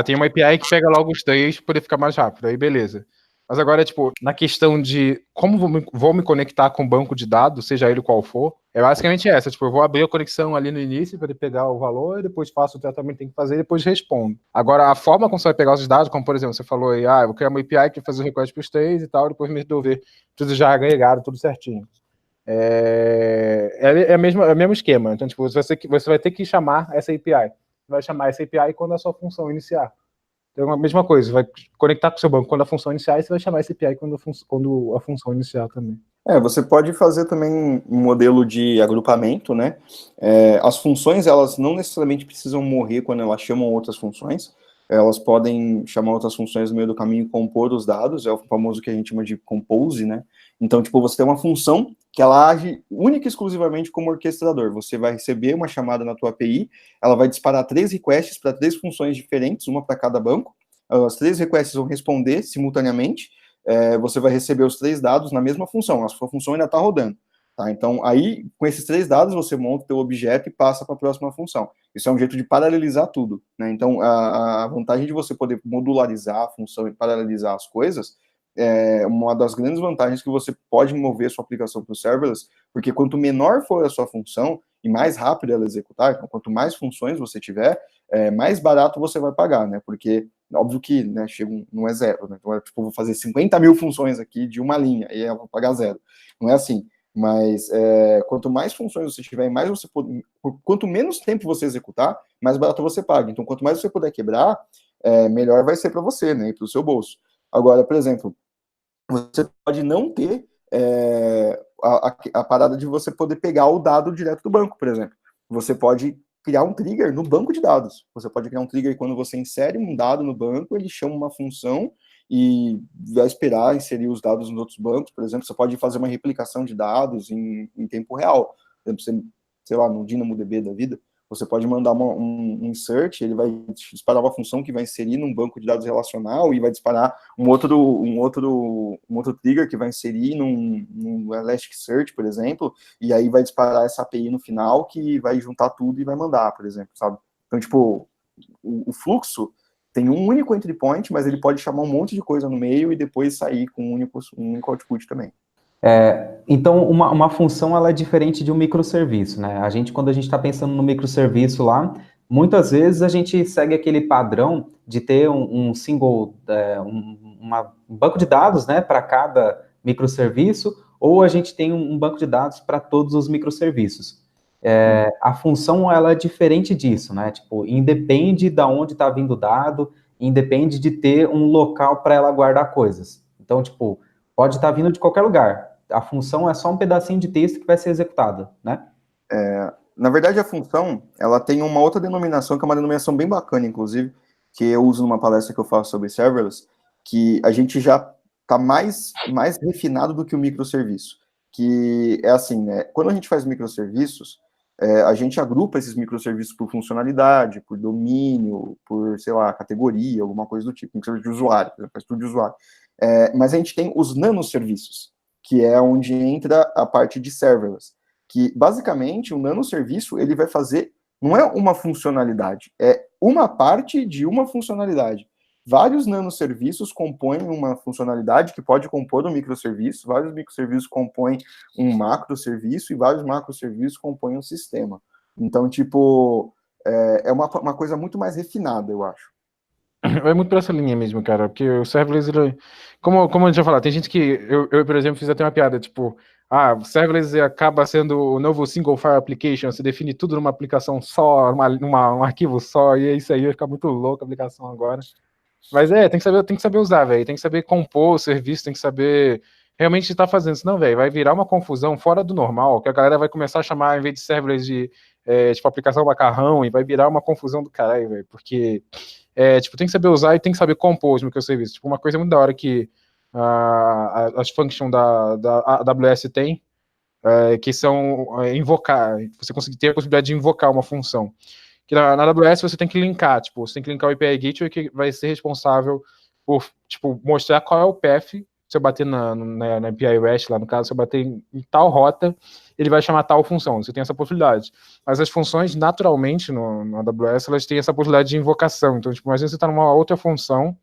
Speaker 2: tem uma API que pega logo os três para poder ficar mais rápido, aí beleza. Mas agora, tipo, na questão de como vou me conectar com o banco de dados, seja ele qual for, é basicamente essa. Tipo, eu vou abrir a conexão ali no início para ele pegar o valor, e depois faço o tratamento que tem que fazer e depois respondo. Agora, a forma como você vai pegar os dados, como por exemplo, você falou aí, eu vou criar uma API que vai fazer o request para os três e tal, depois me resolver tudo já agregado, tudo certinho. É o mesmo esquema. Então, tipo, você vai ter que chamar essa API. Você vai chamar essa API quando a sua função iniciar. Então, é a mesma coisa. Você vai conectar com o seu banco quando a função iniciar e você vai chamar essa API quando a função iniciar também.
Speaker 3: Você pode fazer também um modelo de agrupamento, né? As funções, elas não necessariamente precisam morrer quando elas chamam outras funções. Elas podem chamar outras funções no meio do caminho e compor os dados, é o famoso que a gente chama de compose, né? Então, tipo, você tem uma função que ela age única e exclusivamente como orquestrador. Você vai receber uma chamada na tua API, ela vai disparar 3 requests para 3 funções diferentes, uma para cada banco. As 3 requests vão responder simultaneamente, você vai receber os 3 dados na mesma função, a sua função ainda está rodando. Tá? Então, aí, com esses 3 dados, você monta o teu objeto e passa para a próxima função. Isso é um jeito de paralelizar tudo. Né? Então, a vantagem de você poder modularizar a função e paralelizar as coisas é uma das grandes vantagens que você pode mover sua aplicação para o serverless, porque quanto menor for a sua função e mais rápido ela executar, então, quanto mais funções você tiver, mais barato você vai pagar, né? Porque óbvio que, né, não é zero, né? Então, tipo, vou fazer 50 mil funções aqui de uma linha, e eu vou pagar zero. Não é assim. Mas quanto mais funções você tiver, mais você quanto menos tempo você executar, mais barato você paga. Então, quanto mais você puder quebrar, melhor vai ser para você, né? E para o seu bolso. Agora, por exemplo, você pode não ter a parada de você poder pegar o dado direto do banco, por exemplo. Você pode criar um trigger no banco de dados. Você pode criar um trigger quando você insere um dado no banco, ele chama uma função e vai esperar inserir os dados nos outros bancos, por exemplo. Você pode fazer uma replicação de dados em tempo real. Por exemplo, você, sei lá, no DynamoDB da vida, você pode mandar um insert, ele vai disparar uma função que vai inserir num banco de dados relacional e vai disparar um outro trigger que vai inserir num Elasticsearch, por exemplo, e aí vai disparar essa API no final que vai juntar tudo e vai mandar, por exemplo, sabe? Então, tipo, o fluxo tem um único entry point, mas ele pode chamar um monte de coisa no meio e depois sair com um único output também.
Speaker 1: Então, uma função ela é diferente de um microserviço, né? Quando a gente está pensando no microserviço lá, muitas vezes a gente segue aquele padrão de ter um single, um banco de dados, né, para cada microserviço, ou a gente tem um banco de dados para todos os microserviços. A função ela é diferente disso, né? Tipo, independe de onde está vindo o dado, independe de ter um local para ela guardar coisas. Então, tipo, pode estar vindo de qualquer lugar. A função é só um pedacinho de texto que vai ser executado, né?
Speaker 3: Na verdade, a função, ela tem uma outra denominação, que é uma denominação bem bacana, inclusive, que eu uso numa palestra que eu faço sobre serverless, que a gente já está mais refinado do que o microserviço. Que é assim, né? Quando a gente faz microserviços, a gente agrupa esses microserviços por funcionalidade, por domínio, por, sei lá, categoria, alguma coisa do tipo, microserviço de usuário, por exemplo, faz tudo de usuário. Mas a gente tem os nanoserviços, que é onde entra a parte de serverless, que basicamente o nanoserviço ele vai fazer, não é uma funcionalidade, é uma parte de uma funcionalidade. Vários nanoserviços compõem uma funcionalidade que pode compor um microserviço, vários microserviços compõem um macroserviço e vários macroserviços compõem um sistema. Então, tipo, é uma coisa muito mais refinada, eu acho.
Speaker 2: Vai muito pra essa linha mesmo, cara, porque o serverless, ele, como a gente já falou, tem gente que, por exemplo, fiz até uma piada, tipo, o serverless acaba sendo o novo single file application, você define tudo numa aplicação só, um arquivo só, e é isso aí, vai ficar muito louco a aplicação agora. Mas tem que saber usar, velho, tem que saber compor o serviço, tem que saber realmente estar fazendo, senão, velho, vai virar uma confusão fora do normal, que a galera vai começar a chamar, em vez de serverless, de, tipo, aplicação macarrão, e vai virar uma confusão do caralho, velho, porque tipo, tem que saber usar e tem que saber compor os microserviços. Tipo, uma coisa muito da hora que as functions da AWS tem, que são invocar, você conseguir ter a possibilidade de invocar uma função. Que na AWS você tem que linkar, tipo, você tem que linkar o API Gateway que vai ser responsável por, tipo, mostrar qual é o path. Se eu bater na API REST, lá no caso, se eu bater em tal rota, ele vai chamar tal função. Você tem essa possibilidade. Mas as funções, naturalmente, no AWS, elas têm essa possibilidade de invocação. Então, tipo, imagina você está numa outra função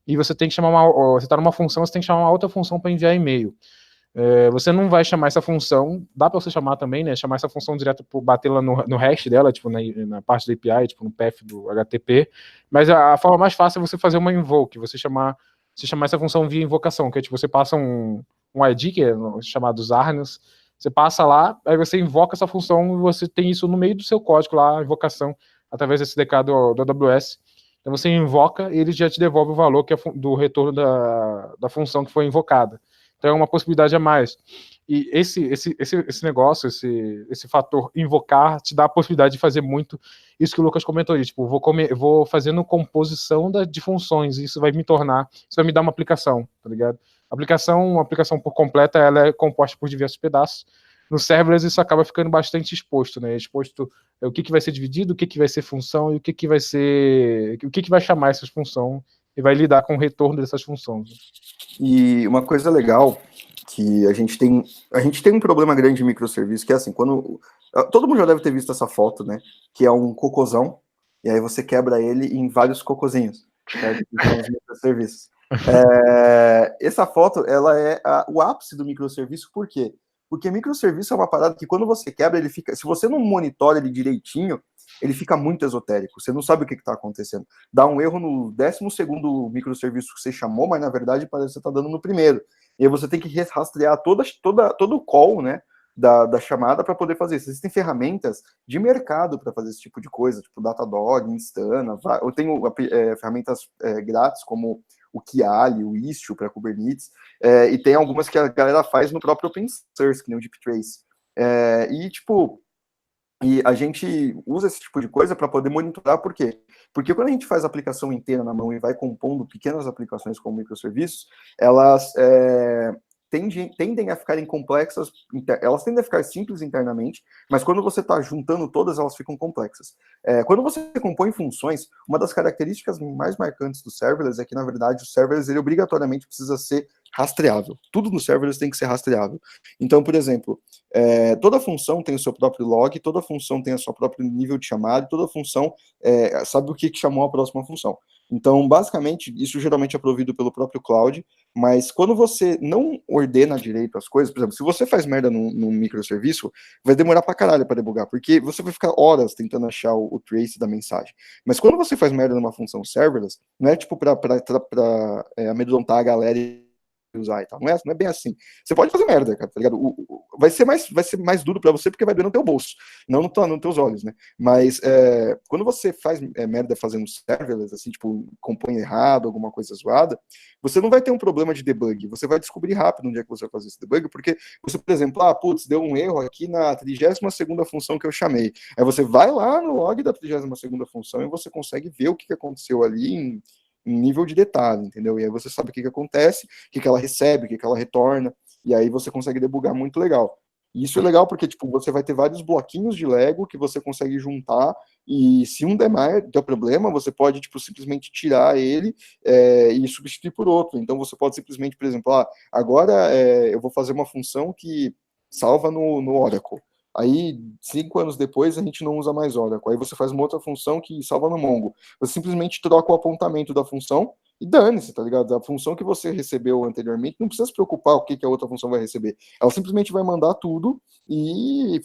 Speaker 2: e você tem que chamar você está numa função, você tem que chamar uma outra função para enviar e-mail. Você não vai chamar essa função, dá para você chamar também, né? Chamar essa função direto por bater lá no hash dela, tipo, na parte da API, tipo, no path do HTTP. Mas a forma mais fácil é você fazer uma invoke, você chamar essa função via invocação, que é tipo, você passa um ID, que é chamado Zarnas, você passa lá, aí você invoca essa função e você tem isso no meio do seu código lá, a invocação, através desse SDK do AWS. Então você invoca e ele já te devolve o valor que é do retorno da função que foi invocada. Então é uma possibilidade a mais. E esse negócio, esse fator invocar, te dá a possibilidade de fazer muito isso que o Lucas comentou. Tipo, vou fazendo composição de funções, e isso vai me dar uma aplicação, tá ligado? Uma aplicação por completa, ela é composta por diversos pedaços. No serverless isso acaba ficando bastante exposto, né? Exposto o que vai ser dividido, o que vai ser função e o que vai chamar essas funções e vai lidar com o retorno dessas funções.
Speaker 3: E uma coisa legal que a gente tem um problema grande de microserviço, que é assim, quando todo mundo já deve ter visto essa foto, né, que é um cocôzão, e aí você quebra ele em vários cocôzinhos, certo? Que são os microserviços. Essa foto, ela é o ápice do microserviço, por quê? Porque microserviço é uma parada que quando você quebra, ele fica, se você não monitora ele direitinho, ele fica muito esotérico, você não sabe o que está acontecendo. Dá um erro no 12º microserviço que você chamou, mas na verdade parece que você está dando no primeiro. E aí você tem que rastrear todo o call, né, da chamada para poder fazer isso. Existem ferramentas de mercado para fazer esse tipo de coisa, tipo Datadog, Instana. Eu tenho ferramentas grátis como o Kiali, o Istio para Kubernetes, e tem algumas que a galera faz no próprio open source, que nem o DeepTrace. E a gente usa esse tipo de coisa para poder monitorar, por quê? Porque quando a gente faz a aplicação inteira na mão e vai compondo pequenas aplicações como microserviços, elas tendem a ficarem complexas, elas tendem a ficar simples internamente, mas quando você está juntando todas, elas ficam complexas. Quando você compõe funções, uma das características mais marcantes do serverless é que, na verdade, o serverless ele obrigatoriamente precisa ser rastreável. Tudo no serverless tem que ser rastreável. Então, por exemplo, toda função tem o seu próprio log, toda função tem o seu próprio nível de chamada, toda função sabe o que chamou a próxima função. Então, basicamente, isso geralmente é provido pelo próprio cloud, mas quando você não ordena direito as coisas, por exemplo, se você faz merda num microserviço, vai demorar pra caralho pra debugar, porque você vai ficar horas tentando achar o trace da mensagem. Mas quando você faz merda numa função serverless, não é tipo pra amedrontar a galera e usar e tal. Não é bem assim. Você pode fazer merda, cara, tá ligado? Vai ser mais duro pra você porque vai doer no teu bolso, não nos teus olhos, né? Mas quando você faz merda fazendo serverless, assim, tipo, compõe errado, alguma coisa zoada, você não vai ter um problema de debug. Você vai descobrir rápido onde é que você vai fazer esse debug, porque você, por exemplo, deu um erro aqui na 32ª função que eu chamei. Aí você vai lá no log da 32ª função e você consegue ver o que aconteceu ali em nível de detalhe, entendeu? E aí você sabe o que acontece, o que ela recebe, o que ela retorna, e aí você consegue debugar muito legal. E isso é legal porque, tipo, você vai ter vários bloquinhos de Lego que você consegue juntar, e se um der problema, você pode, tipo, simplesmente tirar ele e substituir por outro. Então você pode simplesmente, por exemplo, agora eu vou fazer uma função que salva no Oracle. Aí, 5 anos depois, a gente não usa mais Oracle. Aí você faz uma outra função que salva no Mongo. Você simplesmente troca o apontamento da função e dane-se, tá ligado? A função que você recebeu anteriormente, não precisa se preocupar o que a outra função vai receber. Ela simplesmente vai mandar tudo e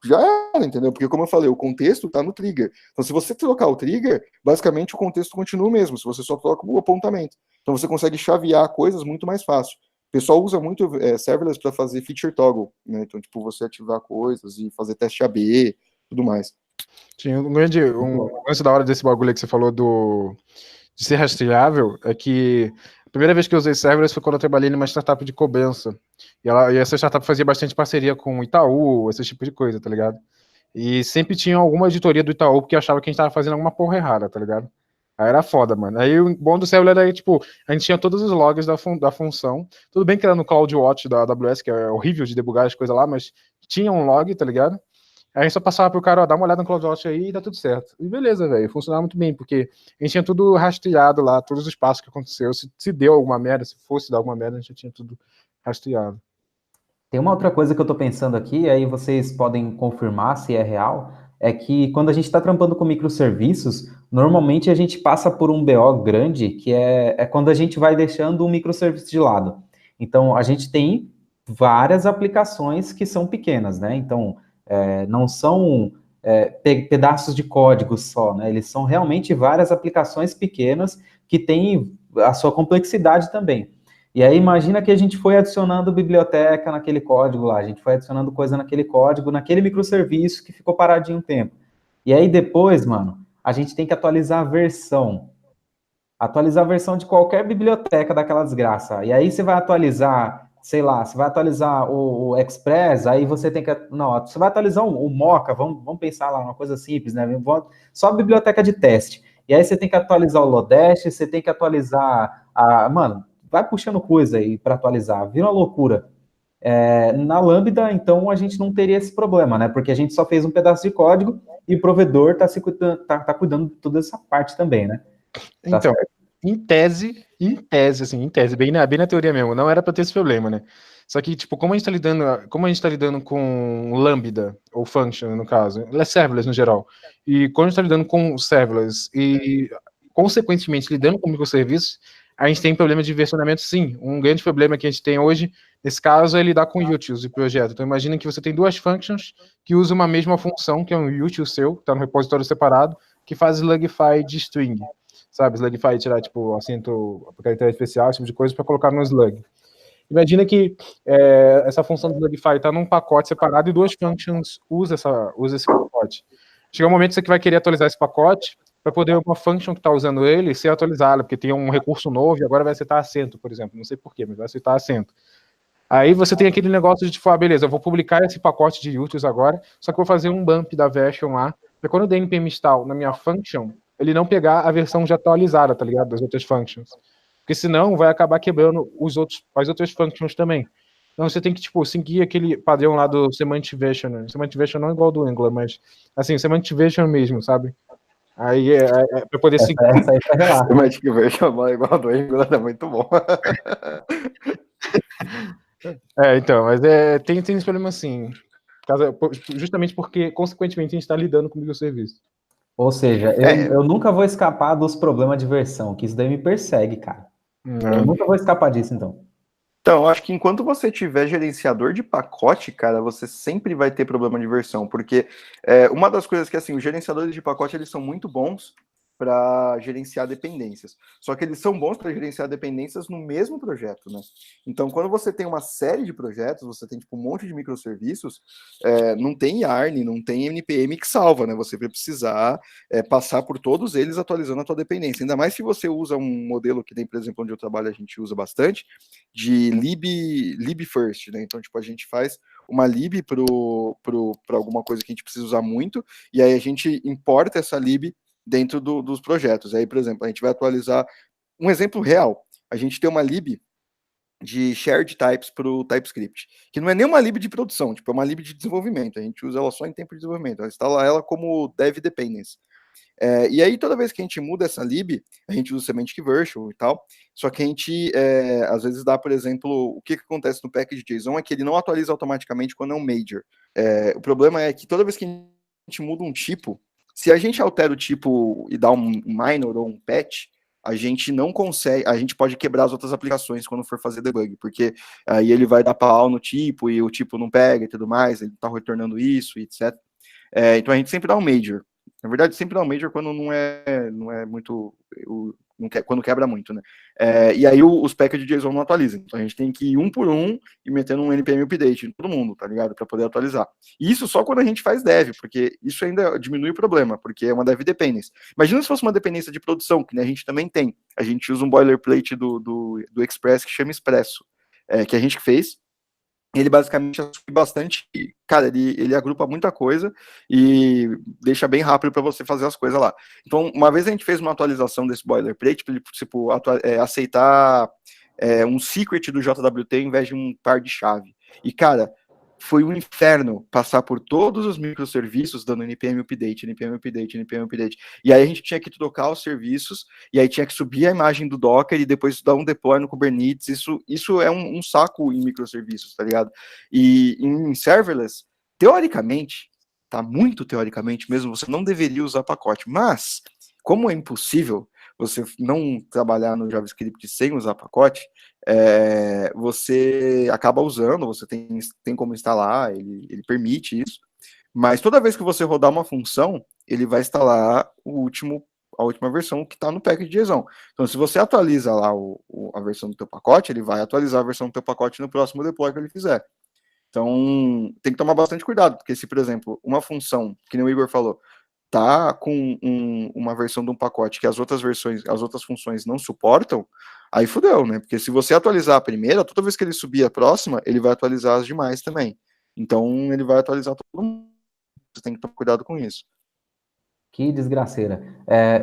Speaker 3: já era, entendeu? Porque, como eu falei, o contexto está no trigger. Então, se você trocar o trigger, basicamente o contexto continua o mesmo, se você só troca o apontamento. Então, você consegue chavear coisas muito mais fácil. O pessoal usa muito serverless para fazer feature toggle, né? Então, tipo, você ativar coisas e fazer teste AB, tudo mais.
Speaker 2: Tinha um lance da hora desse bagulho que você falou de ser rastreável, é que a primeira vez que eu usei serverless foi quando eu trabalhei numa startup de cobrança. E essa startup fazia bastante parceria com o Itaú, esse tipo de coisa, tá ligado? E sempre tinha alguma editoria do Itaú que achava que a gente tava fazendo alguma porra errada, tá ligado? Aí era foda, mano. Aí o bom do serverless era, tipo, a gente tinha todos os logs da função. Tudo bem que era no CloudWatch da AWS, que é horrível de debugar as coisas lá, mas tinha um log, tá ligado? Aí a gente só passava pro cara, ó, dá uma olhada no CloudWatch aí e dá tudo certo. E beleza, velho, funcionava muito bem, porque a gente tinha tudo rastreado lá, todos os passos que aconteceu. Se deu alguma merda, se fosse dar alguma merda, a gente já tinha tudo rastreado.
Speaker 1: Tem uma outra coisa que eu tô pensando aqui, aí vocês podem confirmar se é real, é que quando a gente está trampando com microserviços, normalmente a gente passa por um BO grande, que é quando a gente vai deixando um microserviço de lado. Então, a gente tem várias aplicações que são pequenas, né? Então, não são pedaços de código só, né? Eles são realmente várias aplicações pequenas que têm a sua complexidade também. E aí imagina que a gente foi adicionando biblioteca naquele código lá, a gente foi adicionando coisa naquele código, naquele microserviço que ficou paradinho um tempo. E aí depois, mano, a gente tem que atualizar a versão. Atualizar a versão de qualquer biblioteca daquela desgraça. E aí você vai atualizar, sei lá, você vai atualizar o Express, aí você tem que... Não, você vai atualizar o Mocha, vamos pensar lá, uma coisa simples, né? Só a biblioteca de teste. E aí você tem que atualizar o Lodash, você tem que atualizar a... Mano, vai puxando coisa aí para atualizar, vira uma loucura. Na Lambda, então, a gente não teria esse problema, né? Porque a gente só fez um pedaço de código e o provedor está cuidando de toda essa parte também, né? Tá
Speaker 2: Então,
Speaker 1: certo?
Speaker 2: em tese, bem na teoria mesmo, não era para ter esse problema, né? Só que, tipo, como a gente tá lidando com Lambda, ou Function, no caso, serverless no geral, e quando a gente tá lidando com serverless e, consequentemente, lidando com microserviços, a gente tem problema de versionamento, sim. Um grande problema que a gente tem hoje, nesse caso, é lidar com utils de projeto. Então, imagina que você tem duas functions que usam uma mesma função, que é um util seu, que tá no repositório separado, que faz slugify de string. Sabe, Slugify, tirar, tipo, acento, caractere especial, esse tipo de coisa, para colocar no Slug. Imagina que essa função do Slugify está num pacote separado e duas functions usam esse pacote. Chega um momento que você vai querer atualizar esse pacote para poder uma function que está usando ele ser atualizada, porque tem um recurso novo e agora vai aceitar acento, por exemplo. Não sei porquê, mas vai aceitar acento. Aí você tem aquele negócio de, tipo, beleza, eu vou publicar esse pacote de utils agora, só que eu vou fazer um bump da version lá, para quando eu der npm install na minha function, ele não pegar a versão já atualizada, tá ligado? Das outras functions. Porque senão vai acabar quebrando as outras functions também. Então você tem que, tipo, seguir aquele padrão lá do semantic version, né? Semantic version não é igual ao do Angular, mas, assim, semantic version mesmo, sabe? Aí para poder seguir.
Speaker 1: Essa aí foi relato.
Speaker 3: Semantic version igual ao do Angular é muito bom.
Speaker 2: Então, mas tem esse problema assim. Justamente porque, consequentemente, a gente está lidando com o microserviço.
Speaker 1: Ou seja, eu nunca vou escapar dos problemas de versão, que isso daí me persegue, cara. Eu nunca vou escapar disso, então.
Speaker 3: Então, acho que enquanto você tiver gerenciador de pacote, cara, você sempre vai ter problema de versão, porque uma das coisas que, assim, os gerenciadores de pacote, eles são muito bons para gerenciar dependências. Só que eles são bons para gerenciar dependências no mesmo projeto, né? Então, quando você tem uma série de projetos, você tem tipo um monte de microserviços, não tem YARN, não tem NPM que salva, né? Você vai precisar passar por todos eles atualizando a tua dependência. Ainda mais se você usa um modelo que tem, por exemplo, onde eu trabalho, a gente usa bastante, de lib first, né? Então, tipo, a gente faz uma lib para alguma coisa que a gente precisa usar muito, e aí a gente importa essa lib dentro dos projetos. Aí, por exemplo, a gente vai atualizar um exemplo real. A gente tem uma lib de shared types para o TypeScript, que não é nem uma lib de produção, tipo, é uma lib de desenvolvimento. A gente usa ela só em tempo de desenvolvimento. A gente instala ela como dev dependence. E aí, toda vez que a gente muda essa lib, a gente usa semantic version e tal, só que a gente, às vezes, dá, por exemplo, o que acontece no package.json é que ele não atualiza automaticamente quando é um major. O problema é que toda vez que a gente muda um tipo, se a gente altera o tipo e dá um minor ou um patch, a gente não consegue, a gente pode quebrar as outras aplicações quando for fazer debug, porque aí ele vai dar pau no tipo e o tipo não pega e tudo mais, ele tá retornando isso, etc. Então a gente sempre dá um major. Na verdade, sempre dá um major quando não é muito, quando quebra muito, né? E aí os packages de JSON não atualizam. Então a gente tem que ir um por um e metendo um npm update em todo mundo, tá ligado? Para poder atualizar. E isso só quando a gente faz dev, porque isso ainda diminui o problema, porque é uma dev dependence. Imagina se fosse uma dependência de produção, que né, a gente também tem. A gente usa um boilerplate do Express que chama Expresso, que a gente fez. Ele basicamente assume bastante, cara, ele agrupa muita coisa e deixa bem rápido para você fazer as coisas lá. Então, uma vez a gente fez uma atualização desse boilerplate para ele, tipo, aceitar um secret do JWT em vez de um par de chave. E, cara, foi um inferno passar por todos os microserviços dando npm update, npm update, npm update. E aí a gente tinha que trocar os serviços, e aí tinha que subir a imagem do Docker e depois dar um deploy no Kubernetes. Isso é um saco em microserviços, tá ligado? E em serverless, teoricamente, tá muito teoricamente mesmo, você não deveria usar pacote. Mas, como é impossível você não trabalhar no JavaScript sem usar pacote, você acaba usando, você tem como instalar, ele permite isso, mas toda vez que você rodar uma função, ele vai instalar a última versão que está no package de JSON. Então, se você atualiza lá a versão do teu pacote, ele vai atualizar a versão do teu pacote no próximo deploy que ele fizer. Então, tem que tomar bastante cuidado, porque se, por exemplo, uma função, que nem o Igor falou, tá com uma versão de um pacote que as outras funções não suportam, aí fudeu, né? Porque se você atualizar a primeira, toda vez que ele subir a próxima, ele vai atualizar as demais também. Então, ele vai atualizar todo mundo. Você tem que tomar cuidado com isso.
Speaker 1: Que desgraceira.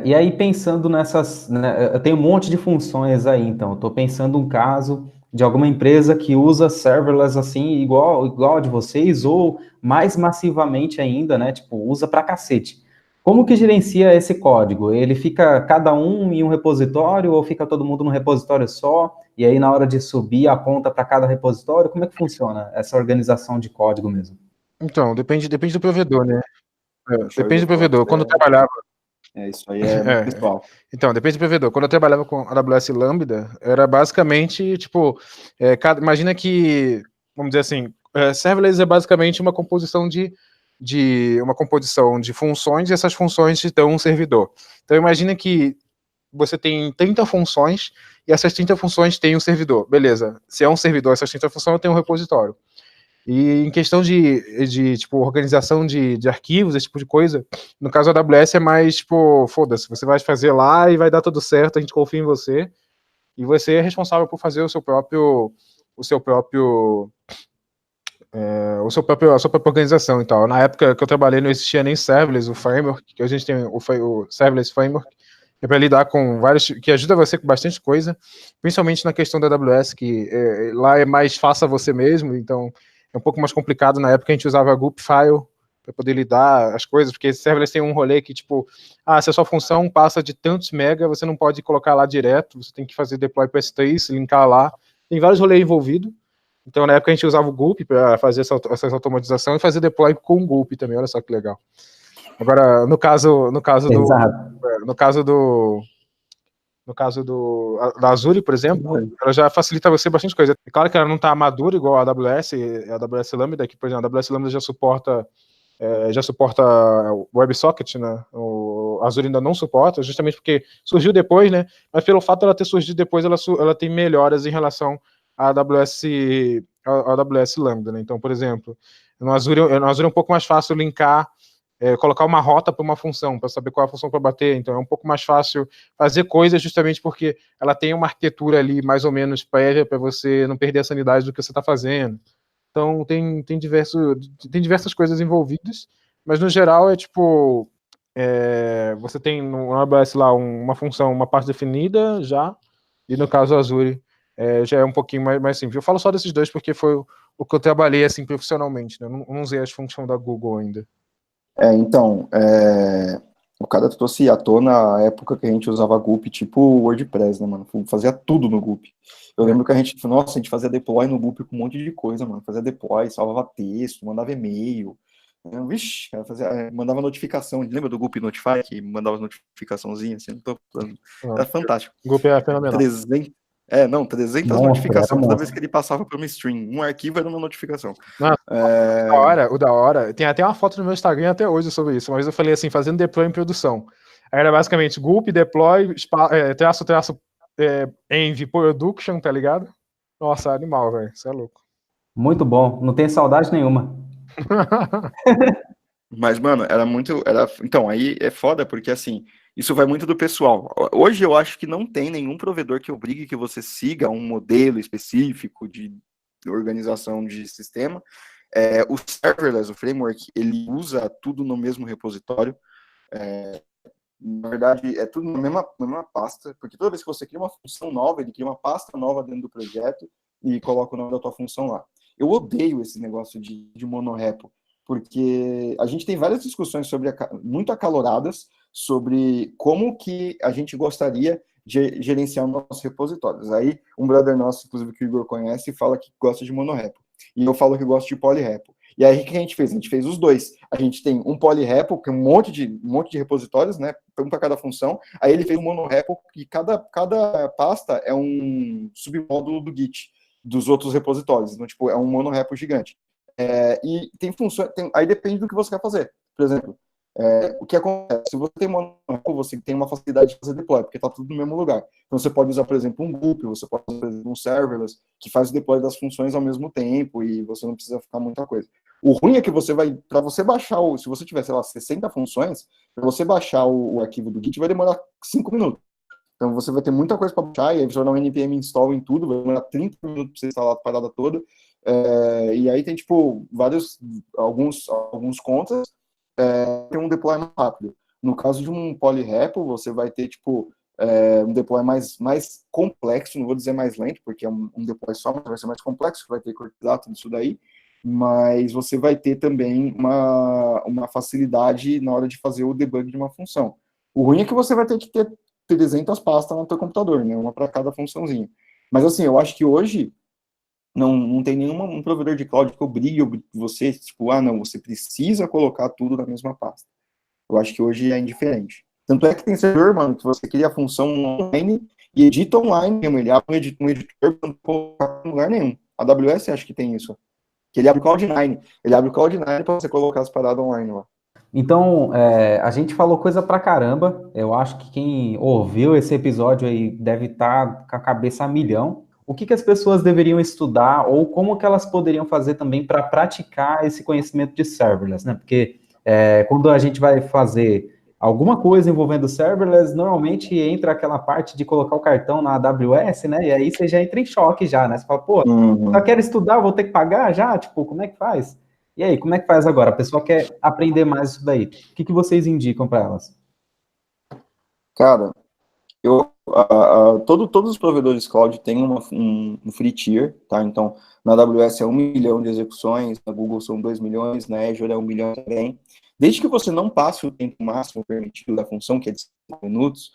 Speaker 1: E aí, pensando nessas, né, eu tenho um monte de funções aí, então, eu estou pensando um caso de alguma empresa que usa serverless assim, igual a de vocês, ou mais massivamente ainda, né, tipo, usa pra cacete. Como que gerencia esse código? Ele fica cada um em um repositório, ou fica todo mundo num repositório só, e aí na hora de subir aponta para cada repositório? Como é que funciona essa organização de código mesmo?
Speaker 2: Então, depende do provedor, né?
Speaker 3: Deixa eu
Speaker 2: Depende do
Speaker 3: falar
Speaker 2: provedor.
Speaker 3: que
Speaker 2: Quando eu trabalhava.
Speaker 3: isso aí é muito pessoal.
Speaker 2: Então, depende do provedor. Quando eu trabalhava com AWS Lambda, era basicamente, tipo, imagina que, vamos dizer assim, serverless é basicamente uma composição de funções, e essas funções te dão um servidor. Então, imagina que você tem 30 funções, e essas 30 funções têm um servidor. Beleza, se é um servidor, essas 30 funções, eu tenho um repositório. E em questão de tipo, organização de arquivos, esse tipo de coisa, no caso da AWS é mais, tipo, foda-se, você vai fazer lá e vai dar tudo certo, a gente confia em você, e você é responsável por fazer a sua própria organização e tal. Na época que eu trabalhei não existia nem serverless, o framework, que a gente tem o serverless framework, que é para lidar com vários, que ajuda você com bastante coisa, principalmente na questão da AWS, que lá é mais faça você mesmo, então é um pouco mais complicado. Na época a gente usava Gulp File para poder lidar as coisas, porque serverless tem um rolê que, tipo, se a sua função passa de tantos mega, você não pode colocar lá direto, você tem que fazer deploy para S3, linkar lá, tem vários rolês envolvidos. Então, na época, a gente usava o Gulp para fazer essa automatização e fazer deploy com o Gulp também, olha só que legal. Agora, no caso da Azure, por exemplo, ela já facilita você bastante coisa. É claro que ela não está madura igual a AWS Lambda, que, por exemplo, a AWS Lambda já suporta WebSocket, né? O Azure ainda não suporta, justamente porque surgiu depois, né? Mas pelo fato de ela ter surgido depois, ela tem melhoras em relação à AWS Lambda, né? Então, por exemplo, no Azure é um pouco mais fácil linkar, colocar uma rota para uma função, para saber qual é a função para bater. Então, é um pouco mais fácil fazer coisas justamente porque ela tem uma arquitetura ali mais ou menos prévia para você não perder a sanidade do que você está fazendo. Então, tem diversas coisas envolvidas, mas no geral é tipo, você tem no AWS lá uma função, uma parte definida já, e no caso Azure já é um pouquinho mais simples. Eu falo só desses dois porque foi o que eu trabalhei assim profissionalmente, né? Eu não usei as funções da Google ainda.
Speaker 3: Então, o cara trouxe à tona a época que a gente usava Gulp, tipo WordPress, né, mano? Fazia tudo no Gulp. Eu lembro que a gente fazia deploy no Gulp com um monte de coisa, mano. Fazia deploy, salvava texto, mandava e-mail. Vixe, cara, mandava notificação. Lembra do Gulp Notify, que mandava notificaçãozinha, assim? Era fantástico.
Speaker 2: O Gulp é fenomenal.
Speaker 3: 300
Speaker 1: Nossa,
Speaker 3: notificações
Speaker 1: era
Speaker 3: toda
Speaker 1: massa.
Speaker 3: vez que ele passava por uma stream. Um arquivo era uma notificação.
Speaker 2: Nossa, o da hora. Tem até uma foto no meu Instagram até hoje sobre isso. Uma vez eu falei assim, fazendo deploy em produção. Aí era basicamente gulp, deploy, traço, env, production, tá ligado? Nossa, animal, velho. Isso é louco.
Speaker 1: Muito bom. Não tenho saudade nenhuma.
Speaker 3: Mas, mano, então, aí é foda, porque assim, isso vai muito do pessoal. Hoje eu acho que não tem nenhum provedor que obrigue que você siga um modelo específico de organização de sistema. O serverless, o framework, ele usa tudo no mesmo repositório. Na verdade, é tudo na mesma pasta, porque toda vez que você cria uma função nova, ele cria uma pasta nova dentro do projeto e coloca o nome da tua função lá. Eu odeio esse negócio de monorepo, porque a gente tem várias discussões muito acaloradas sobre como que a gente gostaria de gerenciar nossos repositórios. Aí, um brother nosso, inclusive, que o Igor conhece, fala que gosta de monorepo. E eu falo que gosto de polyrepo. E aí, o que a gente fez? A gente fez os dois. A gente tem um polyrepo, que é um monte de repositórios, né? Um para cada função. Aí ele fez um monorepo, que cada pasta é um submódulo do Git, dos outros repositórios. Então, tipo, é um monorepo gigante. E tem funções... Aí depende do que você quer fazer. Por exemplo, o que acontece? Se você tem monorepo, você tem uma facilidade de fazer deploy, porque está tudo no mesmo lugar. Então, você pode usar, por exemplo, um Gulp, você pode usar, por exemplo, um serverless, que faz o deploy das funções ao mesmo tempo, e você não precisa ficar muita coisa. O ruim é que para você baixar, se você tiver, sei lá, 60 funções, para você baixar o arquivo do Git vai demorar 5 minutos. Então você vai ter muita coisa para baixar, e aí você vai dar um npm install em tudo, vai demorar 30 minutos para você instalar a parada toda. E aí tem, tipo, alguns contras, tem um deploy mais rápido. No caso de um polyrepo, você vai ter, tipo, um deploy mais complexo, não vou dizer mais lento, porque é um deploy só, mas vai ser mais complexo, que vai ter que organizar tudo isso daí, mas você vai ter também uma facilidade na hora de fazer o debug de uma função. O ruim é que você vai ter que ter 300 pastas no teu computador, né? Uma para cada funçãozinha. Mas assim, eu acho que hoje não tem nenhum provedor de cloud que obrigue você, tipo, não, você precisa colocar tudo na mesma pasta. Eu acho que hoje é indiferente. Tanto é que tem servidor, mano, que você cria a função online e edita online mesmo. Ele abre um editor para não colocar em lugar nenhum. A AWS acho que tem isso. Que ele abre o Cloud9. Ele abre o Cloud9 para você colocar as paradas online lá.
Speaker 1: Então, a gente falou coisa pra caramba. Eu acho que quem ouviu esse episódio aí deve estar com a cabeça a milhão. O que as pessoas deveriam estudar ou como que elas poderiam fazer também para praticar esse conhecimento de serverless, né? Porque quando a gente vai fazer alguma coisa envolvendo serverless, normalmente entra aquela parte de colocar o cartão na AWS, né? E aí você já entra em choque já, né? Você fala, pô, eu quero estudar, vou ter que pagar já? Tipo, como é que faz? E aí, como é que faz agora? A pessoa quer aprender mais isso daí. O que vocês indicam para elas?
Speaker 3: Cara, todos os provedores cloud têm um free tier, tá? Então, na AWS é 1 milhão de execuções, na Google são 2 milhões, na Azure é 1 milhão também. Desde que você não passe o tempo máximo permitido da função, que é de 5 minutos,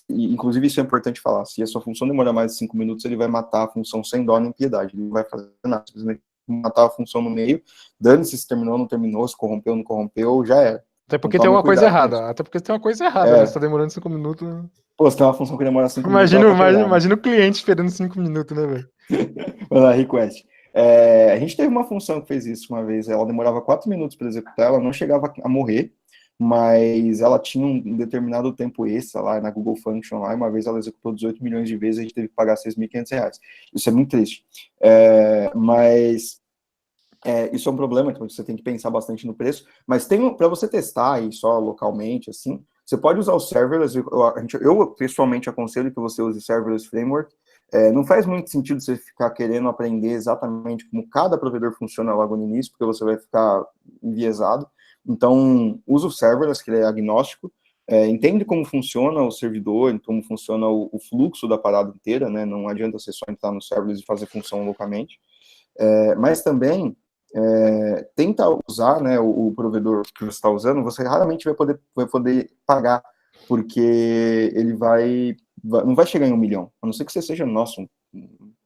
Speaker 3: inclusive isso é importante falar, se a sua função demorar mais de 5 minutos, ele vai matar a função sem dó nem piedade, ele não vai fazer nada, simplesmente matar a função no meio, dane-se se terminou, não terminou, se corrompeu, não corrompeu, já era.
Speaker 2: Até porque tem uma coisa errada. Até porque tem uma coisa errada, né? Você tá demorando 5 minutos.
Speaker 3: Pô, se tem uma função que demora 5 minutos.
Speaker 2: Imagina o cliente esperando 5 minutos, né, velho?
Speaker 3: Vai lá, request. A gente teve uma função que fez isso uma vez. Ela demorava 4 minutos para executar, ela não chegava a morrer, mas ela tinha um determinado tempo extra lá na Google Function lá, e uma vez ela executou 18 milhões de vezes, a gente teve que pagar R$6.500. Isso é muito triste. Mas isso é um problema, então você tem que pensar bastante no preço, mas para você testar aí só localmente, assim, você pode usar o serverless. Eu pessoalmente aconselho que você use serverless framework. Não faz muito sentido você ficar querendo aprender exatamente como cada provedor funciona logo no início, porque você vai ficar enviesado. Então, usa o serverless, que ele é agnóstico, entende como funciona o servidor, como funciona o fluxo da parada inteira, né? Não adianta você só entrar no serverless e fazer função localmente. Mas também tenta usar, né, o provedor que você está usando, você raramente vai poder pagar, porque ele não vai chegar em 1 milhão, a não ser que você seja, nossa,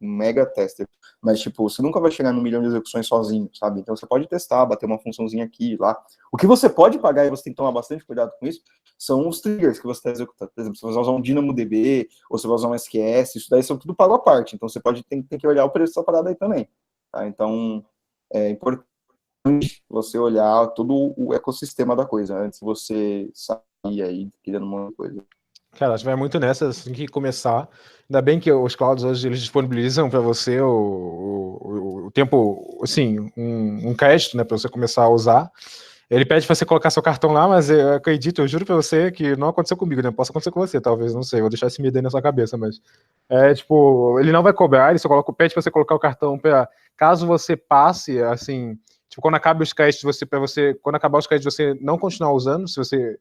Speaker 3: mega tester, mas, tipo, você nunca vai chegar no 1 milhão de execuções sozinho, sabe? Então, você pode testar, bater uma funçãozinha aqui e lá. O que você pode pagar, e você tem que tomar bastante cuidado com isso, são os triggers que você está executando. Por exemplo, se você vai usar um DynamoDB, ou você vai usar um SQS, isso daí são tudo pago à parte. Então, você tem que olhar o preço dessa parada aí também, tá? Então, é importante você olhar todo o ecossistema da coisa, antes de você sair aí criando uma coisa.
Speaker 2: Cara, a gente vai muito nessa, assim que começar. Ainda bem que os clouds hoje eles disponibilizam para você o tempo, assim, um crédito, né, para você começar a usar. Ele pede para você colocar seu cartão lá, mas eu acredito, eu juro para você que não aconteceu comigo, né? Posso acontecer com você, talvez, não sei, vou deixar esse medo aí na sua cabeça, mas tipo, ele não vai cobrar, ele só pede para você colocar o cartão para caso você passe, assim, tipo, quando acaba os créditos, quando acabar os créditos, você não continuar usando, se você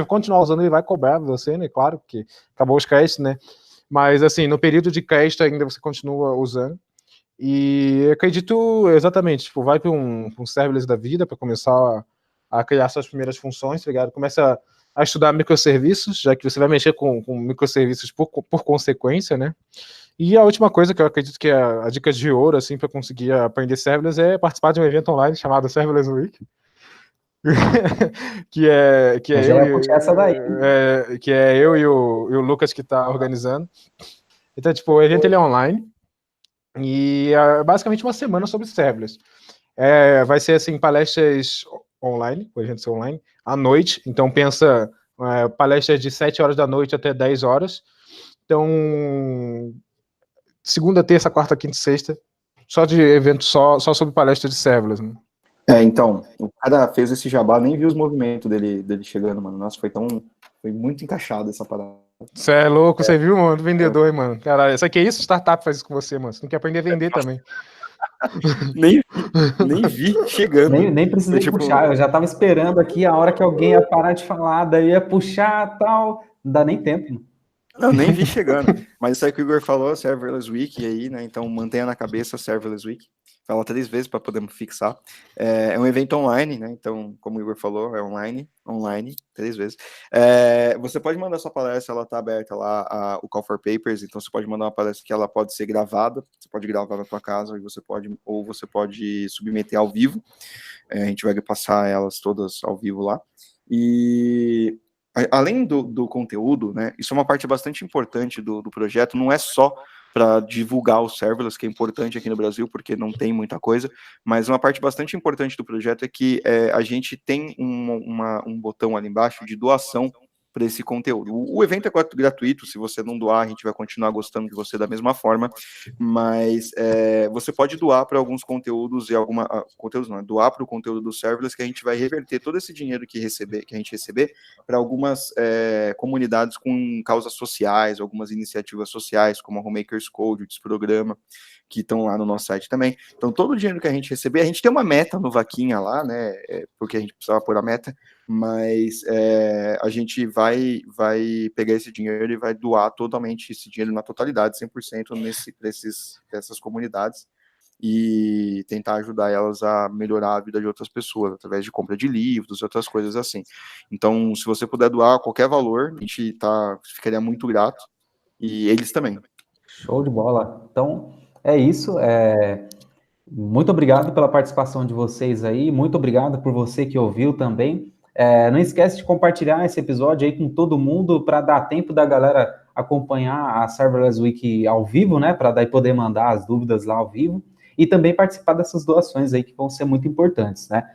Speaker 2: continuar usando, ele vai cobrar você, né? Claro, porque acabou os créditos, né? Mas, assim, no período de crédito ainda você continua usando. E acredito exatamente, tipo, vai para um serverless da vida para começar a criar suas primeiras funções, tá ligado? Começa a estudar microserviços, já que você vai mexer com microserviços por consequência, né? E a última coisa que eu acredito que é a dica de ouro, assim, para conseguir aprender serverless é participar de um evento online chamado Serverless Week. que é eu e o Lucas que tá organizando. Então, tipo, o evento ele é online e é basicamente uma semana sobre serverless. Vai ser assim, palestras online, o evento ser online, à noite. Então pensa palestras de 7 horas da noite até 10 horas. Então, segunda, terça, quarta, quinta e sexta, só de evento, só sobre palestras de serverless, né?
Speaker 3: Então, o cara fez esse jabá, nem viu os movimentos dele chegando, mano. Nossa, foi muito encaixado essa parada.
Speaker 2: Você é louco, você viu, mano? Vendedor, hein, mano? Caralho, isso aqui é isso, startup faz isso com você, mano. Você não quer aprender a vender também.
Speaker 3: nem vi chegando.
Speaker 1: Nem precisei puxar, eu já tava esperando aqui a hora que alguém ia parar de falar, daí ia puxar tal, não dá nem tempo, mano.
Speaker 3: Não, nem vi chegando. Mas isso aí que o Igor falou, Serverless Week aí, né? Então mantenha na cabeça Serverless Week. Fala 3 vezes para podermos fixar. É um evento online, né? Então, como o Igor falou, é online, 3 vezes. Você pode mandar sua palestra, ela tá aberta lá, o Call for Papers, então você pode mandar uma palestra que ela pode ser gravada, você pode gravar na tua casa, ou você pode submeter ao vivo. A gente vai passar elas todas ao vivo lá. E além do conteúdo, né, isso é uma parte bastante importante do projeto, não é só para divulgar os serverless, que é importante aqui no Brasil, porque não tem muita coisa, mas uma parte bastante importante do projeto é que a gente tem um botão ali embaixo de doação para esse conteúdo. O evento é gratuito, se você não doar, a gente vai continuar gostando de você da mesma forma, mas você pode doar para alguns conteúdos doar para o conteúdo do serverless, que a gente vai reverter todo esse dinheiro que a gente receber para algumas comunidades com causas sociais, algumas iniciativas sociais, como a Homemakers Code, o Desprograma, que estão lá no nosso site também. Então, todo o dinheiro que a gente receber, a gente tem uma meta no Vaquinha lá, né, porque a gente precisava pôr a meta, mas a gente vai pegar esse dinheiro e vai doar totalmente esse dinheiro na totalidade, 100% dessas comunidades, e tentar ajudar elas a melhorar a vida de outras pessoas, através de compra de livros, outras coisas assim. Então, se você puder doar qualquer valor, a gente ficaria muito grato, e eles também.
Speaker 1: Show de bola. Então, é isso. Muito obrigado pela participação de vocês aí, muito obrigado por você que ouviu também. Não esquece de compartilhar esse episódio aí com todo mundo para dar tempo da galera acompanhar a Serverless Week ao vivo, né? Para daí poder mandar as dúvidas lá ao vivo e também participar dessas doações aí que vão ser muito importantes, né?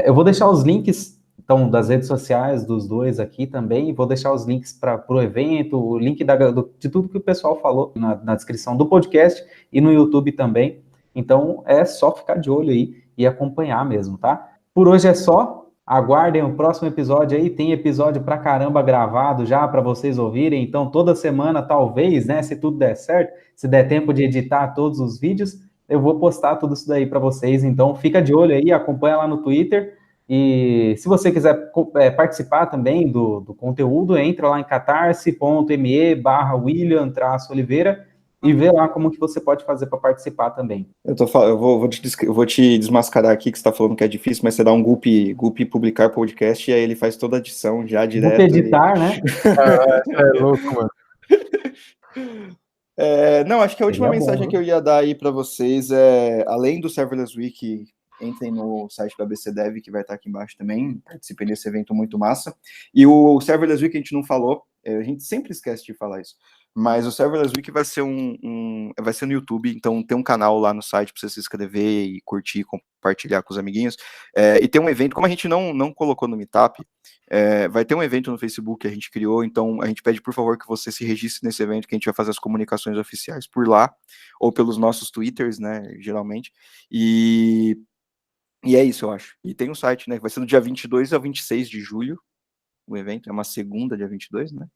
Speaker 1: Eu vou deixar os links, então, das redes sociais dos dois aqui também, e vou deixar os links para o evento, o link de tudo que o pessoal falou na descrição do podcast e no YouTube também. Então, é só ficar de olho aí e acompanhar mesmo, tá? Por hoje é só. Aguardem o próximo episódio aí. Tem episódio pra caramba gravado já para vocês ouvirem. Então, toda semana, talvez, né? Se tudo der certo, se der tempo de editar todos os vídeos, eu vou postar tudo isso daí para vocês. Então, fica de olho aí, acompanha lá no Twitter. E se você quiser participar também do conteúdo, entra lá em catarse.me/William-Oliveira e vê lá como que você pode fazer para participar também.
Speaker 3: Eu vou te desmascarar aqui, que você está falando que é difícil, mas você dá um Gup publicar podcast e aí ele faz toda a edição já direto.
Speaker 1: Gup editar, né?
Speaker 2: É louco, mano.
Speaker 3: Não, acho que a última
Speaker 1: Seria
Speaker 3: mensagem
Speaker 1: bom,
Speaker 3: que eu ia dar aí para vocês é, além do Serverless Week, entrem no site do ABC Dev, que vai estar aqui embaixo também, participem desse evento muito massa. E o Serverless Week a gente não falou, a gente sempre esquece de falar isso, mas o Serverless Week vai ser vai ser no YouTube, então tem um canal lá no site para você se inscrever e curtir, compartilhar com os amiguinhos. E tem um evento, como a gente não colocou no Meetup, vai ter um evento no Facebook que a gente criou, então a gente pede, por favor, que você se registre nesse evento, que a gente vai fazer as comunicações oficiais por lá, ou pelos nossos Twitters, né, geralmente, e é isso, eu acho. E tem um site, né, vai ser do dia 22 a 26 de julho, o evento, é uma segunda, dia 22, né,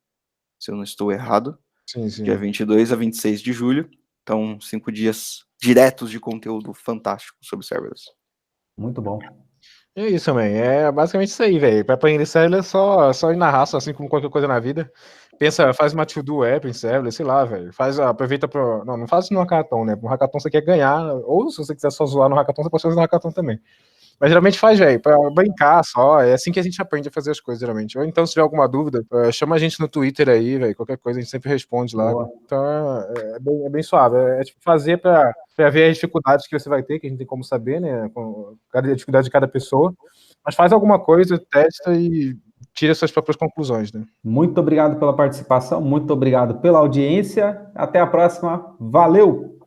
Speaker 3: se eu não estou errado,
Speaker 2: Sim, sim.
Speaker 3: dia 22 a 26 de julho, então 5 dias diretos de conteúdo fantástico sobre serverless.
Speaker 1: Muito bom.
Speaker 2: É isso, man. É basicamente isso aí, velho. Pra aprender serverless é só ir na raça, assim como qualquer coisa na vida. Pensa, faz uma to-do app em serverless, sei lá, velho. Aproveita pra... Não faz isso no hackathon, né? No hackathon você quer ganhar, ou se você quiser só zoar no hackathon, você pode fazer no hackathon também. Mas geralmente faz, velho, pra brincar só. É assim que a gente aprende a fazer as coisas, geralmente. Ou então, se tiver alguma dúvida, chama a gente no Twitter aí, velho. Qualquer coisa a gente sempre responde lá.
Speaker 1: Boa.
Speaker 2: Então é bem suave. É tipo fazer pra ver as dificuldades que você vai ter, que a gente tem como saber, né? Com a dificuldade de cada pessoa. Mas faz alguma coisa, testa e tira suas próprias conclusões, né?
Speaker 1: Muito obrigado pela participação, muito obrigado pela audiência. Até a próxima. Valeu!